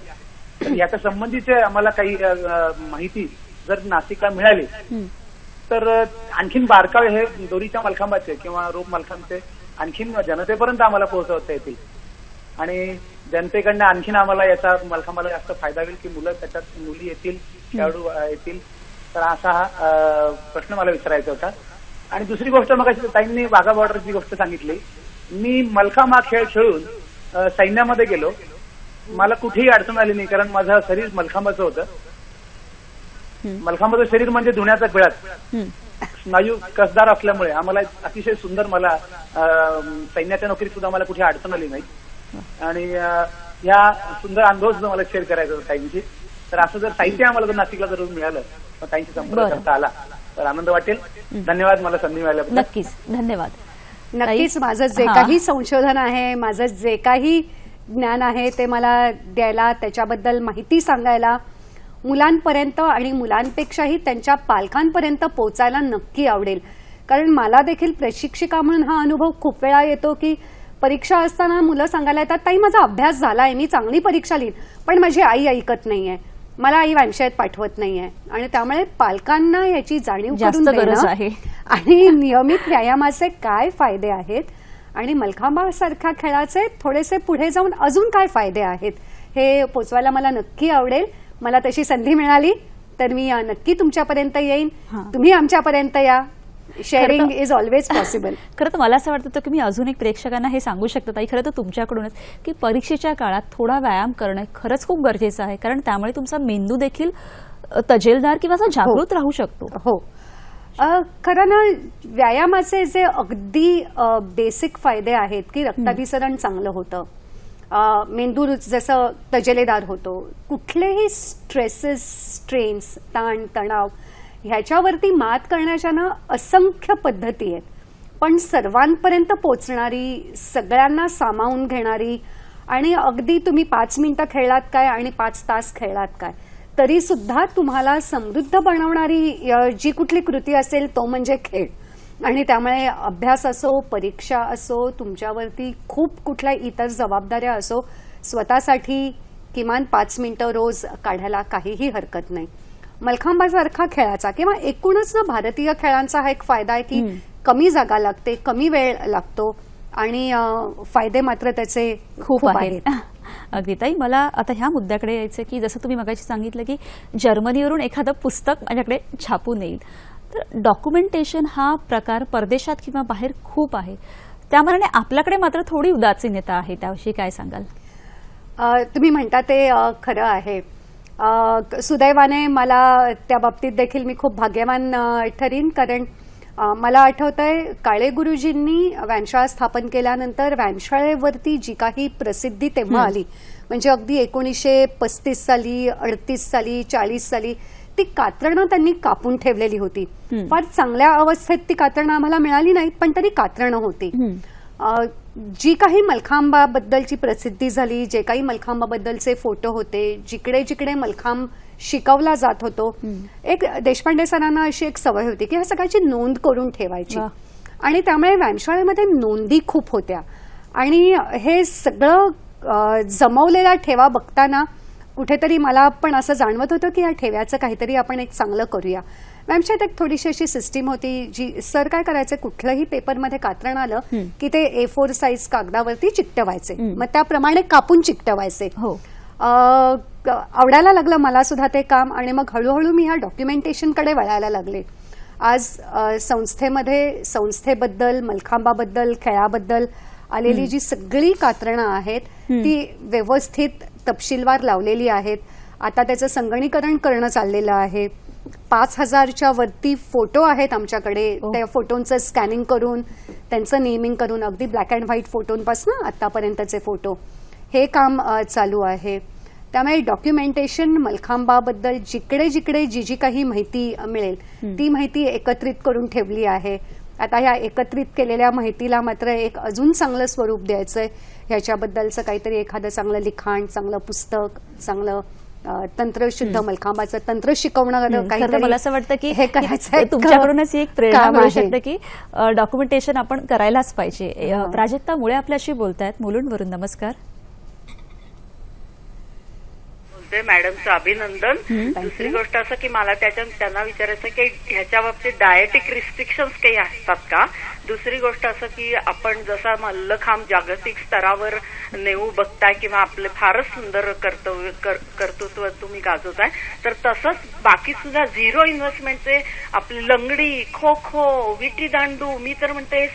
तर याच्या संबंधीचे आम्हाला काही माहिती जर नाशिकला मिळाली तर आणखीन बारकावे हे दोरीच्या मलखांबाचे किंवा रोप मलखांबाचे आणखीन जनतेपर्यंत आम्हाला पोहोचवता येतील आणि जनतेकडनं आणखीन आम्हाला याचा मलखांबाला जास्त फायदा होईल की त्याच्यात मुली येतील, खेळाडू येतील. तर असा हा प्रश्न मला विचारायचा होता. आणि दुसरी गोष्ट, मग ताईंनी वाघा बॉर्डरची गोष्ट सांगितली. मी मलखांब हा खेळ खेळून सैन्यामध्ये गेलो. मला कुठेही अडचण आली नाही, कारण माझं शरीर मलखांबाचं होतं. मलखांबाचं शरीर म्हणजे धुण्याचा बिळात, स्नायू कसदार असल्यामुळे आम्हाला अतिशय सुंदर, मला सैन्याच्या नोकरीत सुद्धा मला कुठे अडचण आली नाही. आणि या सुंदर अनुभव सुद्धा मला शेअर करायचा होता ताईंशी. तर असं जर साहित्य आम्हाला जर नाशिकला जर मिळालं, मग ताईंशी संपर्क करता आला तर आनंद वाटेल. धन्यवाद मला संधी मिळाल्याबद्दल. नक्कीच धन्यवाद. नक्कीच माझं जे काही संशोधन आहे, माझं जे काही ज्ञान आहे ते मला द्यायला, त्याच्याबद्दल माहिती सांगायला मुलांपर्यंत आणि मुलांपेक्षाही त्यांच्या पालकांपर्यंत पोहोचायला नक्की आवडेल. कारण मला देखील प्रशिक्षिका म्हणून हा अनुभव खूप वेळा येतो की परीक्षा असताना मुलं सांगायला येतात, ताई माझा अभ्यास झालाय, मी चांगली परीक्षा लिहीन, पण माझी आई ऐकत नाहीये, मला आई व्यायामशाळेत पाठवत नाहीये. आणि त्यामुळे पालकांना याची जाणीव करून गरज आहे आणि नियमित व्यायामाचे काय फायदे आहेत आणि मलखांबासारख्या खेळाचे थोडेसे पुढे जाऊन अजून काय फायदे आहेत हे पोचवायला मला नक्की आवडेल. मला तशी संधी मिळाली तर मी नक्की तुमच्यापर्यंत येईन. तुम्ही आमच्यापर्यंत या. Sharing is always possible. खरं तर मला असं वाटतं की मी अजून एक प्रेक्षकांना हे सांगू शकतो ताई, खरं तर तुमच्याकडूनच, की परीक्षेच्या काळात थोडा व्यायाम करणं खरंच खूप गरजेचं आहे. कारण त्यामुळे तुमचा मेंदू देखील तजेलदार किंवा असा जागृत राहू शकतो. हो, खरं ना, व्यायामाचे जे अगदी बेसिक फायदे आहेत की रक्ताभिसरण चांगलं होतं, मेंदू जसं तजेलेदार होतो, कुठलेही स्ट्रेसेस, स्ट्रेन्स, ताण तणाव ह्याच्यावरती मात करण्याच्या ना असंख्य पद्धती आहेत. पण सर्वांपर्यंत पोचणारी, सगळ्यांना सामावून घेणारी आणि अगदी तुम्ही 5 मिनिटं खेळलात काय आणि 5 तास खेळलात काय तरी सुद्धा तुम्हाला समृद्ध बनवणारी जी कुठली कृती असेल तो म्हणजे खेळ. आणि त्यामुळे अभ्यास असो, परीक्षा असो, तुमच्यावरती खूप कुठल्या इतर जबाबदाऱ्या असो, स्वतःसाठी किमान 5 मिनिटं रोज काढायला काहीही हरकत नाही. मलखांबासारखा खेळाचा किंवा एकूणच ना भारतीय खेळांचा हा एक फायदा आहे की कमी जागा लागते, कमी वेळ लागतो आणि फायदे मात्र त्याचे खूप आहेत. अगदी ताई, मला आता ह्या मुद्द्याकडे यायचं की जसं तुम्ही मगाशी सांगितलं की जर्मनीवरून एखादं पुस्तक माझ्याकडे छापून येईल, तर डॉक्युमेंटेशन हा प्रकार परदेशात किंवा बाहेर खूप आहे. त्यामानाने आपल्याकडे मात्र थोडी उदासीनता आहे. त्याविषयी काय सांगाल? तुम्ही म्हणता ते खरं आहे. सुदैवाने मला त्या बाबतीत देखील मी खूप भाग्यवान ठरीन. कारण मला आठवतंय काळे गुरुजींनी व्यायामशाळा स्थापन केल्यानंतर व्यायामशाळेवरती जी काही प्रसिद्धी तेव्हा आली, म्हणजे अगदी 1935 साली, 38 साली, 40 साली ती कातरणं त्यांनी कापून ठेवलेली होती. फार चांगल्या अवस्थेत ती कातरणं आम्हाला मिळाली नाहीत, पण तरी कातरणं होती. जी काही मलखांबाबद्दलची प्रसिद्धी झाली, जे काही मलखांबाबद्दलचे फोटो होते, जिकडे जिकडे मलखांब शिकवला जात होतो, एक देशपांडे सरांना अशी एक सवय होती की ह्या सगळ्याची नोंद करून ठेवायची. आणि त्यामुळे व्यायामशाळेमध्ये नोंदी खूप होत्या आणि हे सगळं जमवलेला ठेवा बघताना कुठेतरी मला पण असं जाणवत होतं की या ठेव्याचं काहीतरी आपण एक चांगलं करूया. मॅमच्यात एक थोडीशी अशी सिस्टीम होती जी सर काय करायचं, कुठलंही पेपरमध्ये कात्रण आलं की ते A4 साईज कागदावरती चिकटवायचे, मग त्याप्रमाणे कापून चिकटवायचे. हो. आवडायला लागलं मला सुद्धा ते काम आणि मग हळूहळू मी ह्या डॉक्युमेंटेशनकडे वळायला लागले. आज संस्थेबद्दल, मलखांबाबद्दल, खेळाबद्दल आलेली जी सगळी कात्रणं आहेत ती व्यवस्थित तपशीलवार लावलेली आहेत. आता त्याचं संगणकीकरण करणं चाललेलं आहे. 5,000च्या वरती फोटो आहेत आमच्याकडे. त्या फोटोंचं स्कॅनिंग करून त्यांचं नेमिंग करून अगदी ब्लॅक अँड व्हाईट फोटोंपासून आतापर्यंतचे फोटो हे काम चालू आहे. त्यामुळे डॉक्युमेंटेशन मलखांबाबद्दल जिकडे जिकडे जी जी काही माहिती मिळेल ती माहिती एकत्रित करून ठेवली आहे. आता ह्या एकत्रित केलेल्या माहितीला मात्र एक अजून चांगलं स्वरूप द्यायचंय. ह्याच्याबद्दलचं काहीतरी एखादं चांगलं लिखाण, चांगलं पुस्तक, चांगलं तंत्र, शुद्ध मलखांबाचं तंत्र शिकवणं काहीतरी मला असं वाटतं की हे करायचं तुमच्याकडूनच एक प्रेरणा मिळू शकते की डॉक्युमेंटेशन आपण करायलाच पाहिजे. प्राजक्ता मुळे आपल्याशी बोलतायत मुलुंडवरून. नमस्कार. मॅडमचं अभिनंदन. दुसरी गोष्ट असं की मला त्यांना विचारायचं की ह्याच्या बाबतीत डायटिक रिस्ट्रिक्शन्स काही असतात का. दुसरी गोष्ट असं की आपण जसा मल्लखांब जागतिक स्तरावर नेऊ बघताय किंवा आपले फारच सुंदर कर्तृत्व तुम्ही गाजवताय, तर तसंच बाकी सुद्धा झिरो इन्व्हेस्टमेंटचे आपली लंगडी, खो खो, विटी दांडू, मी तर म्हणते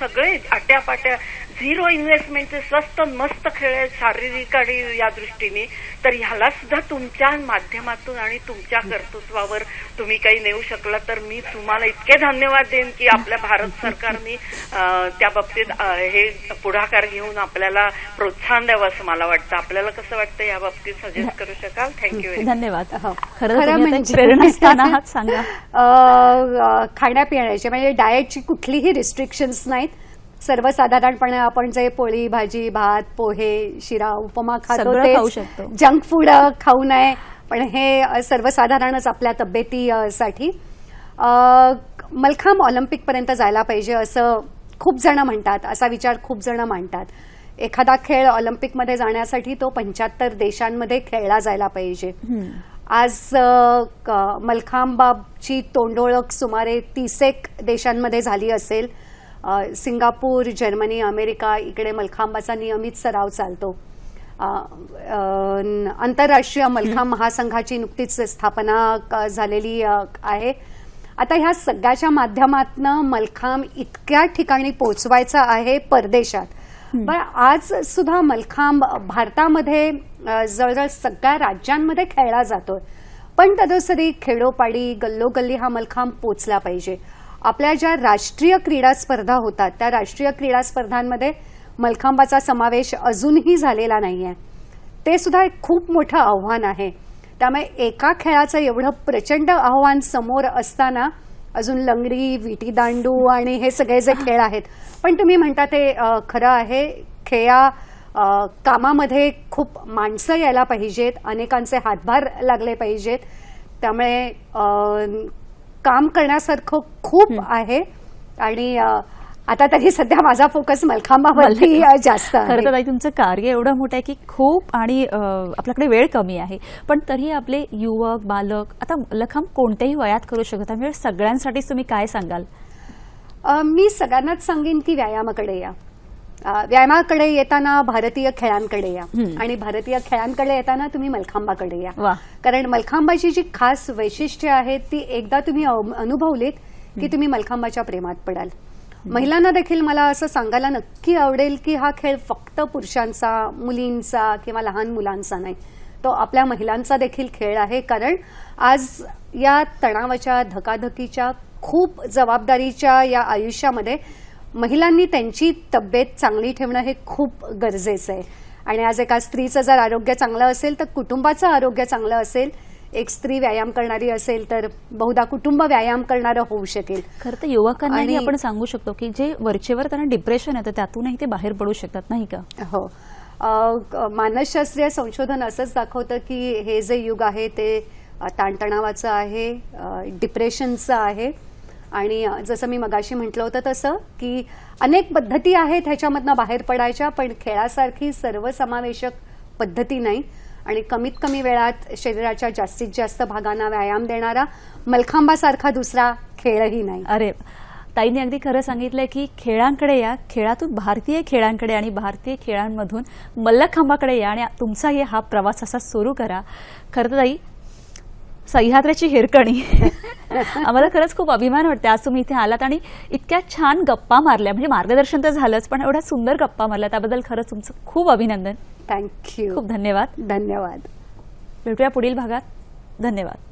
सगळे आट्यापाट्या झिरो इन्व्हेस्टमेंटचे स्वस्त मस्त खेळ आहेत शारीरिक आणि या दृष्टीने. तर ह्याला सुद्धा तुमच्या माध्यमातून आणि तुमच्या कर्तृत्वावर तुम्ही काही नेऊ शकला तर मी तुम्हाला इतके धन्यवाद देईन की आपल्या भारत सरकारने त्या बाबतीत हे पुढाकार घेऊन आपल्याला प्रोत्साहन द्यावं असं मला वाटतं. आपल्याला कसं वाटतं या बाबतीत सजेस्ट करू शकाल? थँक्यू. धन्यवाद. खरं म्हणजे प्रेरणास्थान आहात. सांगा. खाण्यापिण्याचे म्हणजे डाएटची कुठलीही रिस्ट्रिक्शन्स नाहीत. सर्वसाधारणपणे आपण जे पोळी भाजी भात पोहे शिरा उपमा खातो ते जंक फूड खाऊ नये, पण हे सर्वसाधारणच आपल्या तब्येतीसाठी. मलखांब ऑलिम्पिकपर्यंत जायला पाहिजे असं खूप जण म्हणतात, असा विचार खूप जण मांडतात. एखादा खेळ ऑलिम्पिकमध्ये जाण्यासाठी तो 75 देशांमध्ये खेळला जायला पाहिजे. आज मलखांबाची तोंडओळख सुमारे 30 देशांमध्ये झाली असेल. सिंगापूर, जर्मनी, अमेरिका इकडे मलखांबाचा नियमित सराव चालतो. आंतरराष्ट्रीय मलखांब महासंघाची नुकतीच स्थापना झालेली आहे. आता ह्या सगळ्याच्या माध्यमातून मलखांब इतक्या ठिकाणी पोहोचवायचा आहे परदेशात. पण आज सुद्धा मलखांब भारतामध्ये जवळजवळ सगळ्या राज्यांमध्ये खेळला जातोय. पण तदुसरी खेडोपाडी गल्लोगल्ली हा मलखांब पोचला पाहिजे. आपल्या ज्या राष्ट्रीय क्रीडा स्पर्धा होतात त्या राष्ट्रीय क्रीडा स्पर्धांमध्ये मलखांबाचा समावेश अजूनही झालेला नाहीये. ते सुद्धा एक खूप मोठं आव्हान आहे. त्यामुळे एका खेळाचं एवढं प्रचंड आव्हान समोर असताना अजून लंगडी, विटी दांडू आणि हे सगळे जे खेळ आहेत, पण तुम्ही म्हणता ते खरं आहे. कामामध्ये खूप माणसं यायला पाहिजेत, अनेकांचे हातभार लागले पाहिजेत. त्यामुळे काम करण्यासारखं खूप आहे आणि आता तरी सध्या माझा फोकस मलखांबावरती जास्त आहे. खरं तर तुमचं कार्य एवढं मोठं आहे की खूप आणि आपल्याकडे वेळ कमी आहे, पण तरी आपले युवक बालक आता मलखांब कोणत्याही वयात करू शकतात. म्हणजे सगळ्यांसाठीच तुम्ही काय सांगाल? मी सगळ्यांनाच सांगेन की व्यायामाकडे या. व्यायामाकडे येताना भारतीय खेळांकडे या आणि भारतीय खेळांकडे येताना तुम्ही मलखांबाकडे या. कारण मलखांबाची जी खास वैशिष्ट्य आहेत ती एकदा तुम्ही अनुभवलीत की तुम्ही मलखांबाच्या प्रेमात पडाल. महिलांना देखील मला असं सांगायला नक्की आवडेल की हा खेळ फक्त पुरुषांचा, मुलींचा किंवा लहान मुलांचा नाही, तो आपल्या महिलांचा देखील खेळ आहे. कारण आज या तणावाच्या, धकाधकीच्या, खूप जबाबदारीच्या या आयुष्यामध्ये महिलांनी त्यांची तब्येत चांगली ठेवणं हे खूप गरजेचं आहे. आणि आज एका स्त्रीचं जर आरोग्य चांगलं असेल तर कुटुंबाचं आरोग्य चांगलं असेल. एक स्त्री व्यायाम करणारी असेल तर बहुधा कुटुंब व्यायाम करणारं होऊ शकेल. खरं तर युवकांनाही आपण सांगू शकतो की जे वरचेवर त्यांना डिप्रेशन येतं त्यातूनही ते बाहेर पडू शकतात, नाही का? हो. मानसशास्त्रीय संशोधन असंच दाखवतं की हे जे युग आहे ते ताणतणावाचं आहे, डिप्रेशनचं आहे आणि जसं मी मगाशी म्हटलं होतं तसं की अनेक पद्धती आहेत ह्याच्यामधनं बाहेर पडायच्या, पण खेळासारखी सर्वसमावेशक पद्धती नाही आणि कमीत कमी वेळात शरीराच्या जास्तीत जास्त भागांना व्यायाम देणारा मलखांबासारखा दुसरा खेळही नाही. अरे, ताईने अगदी खरं सांगितलंय की खेळांकडे या, खेळातून भारतीय खेळांकडे आणि भारतीय खेळांमधून मल्लखांबाकडे या आणि तुमचाही हा प्रवास असा सुरू करा. खरं तर ताई, सह्याद्रीची हिरकणी आम्हाला खरंच खूप अभिमान वाटते आज तुम्ही इथे आलात आणि इतक्या छान गप्पा मारल्या. म्हणजे मार्गदर्शन तर झालंच, पण एवढ्या सुंदर गप्पा मारल्या त्याबद्दल खरंच तुमचं खूप अभिनंदन. थँक्यू. खूप धन्यवाद. धन्यवाद. भेटूया पुढील भागात. धन्यवाद.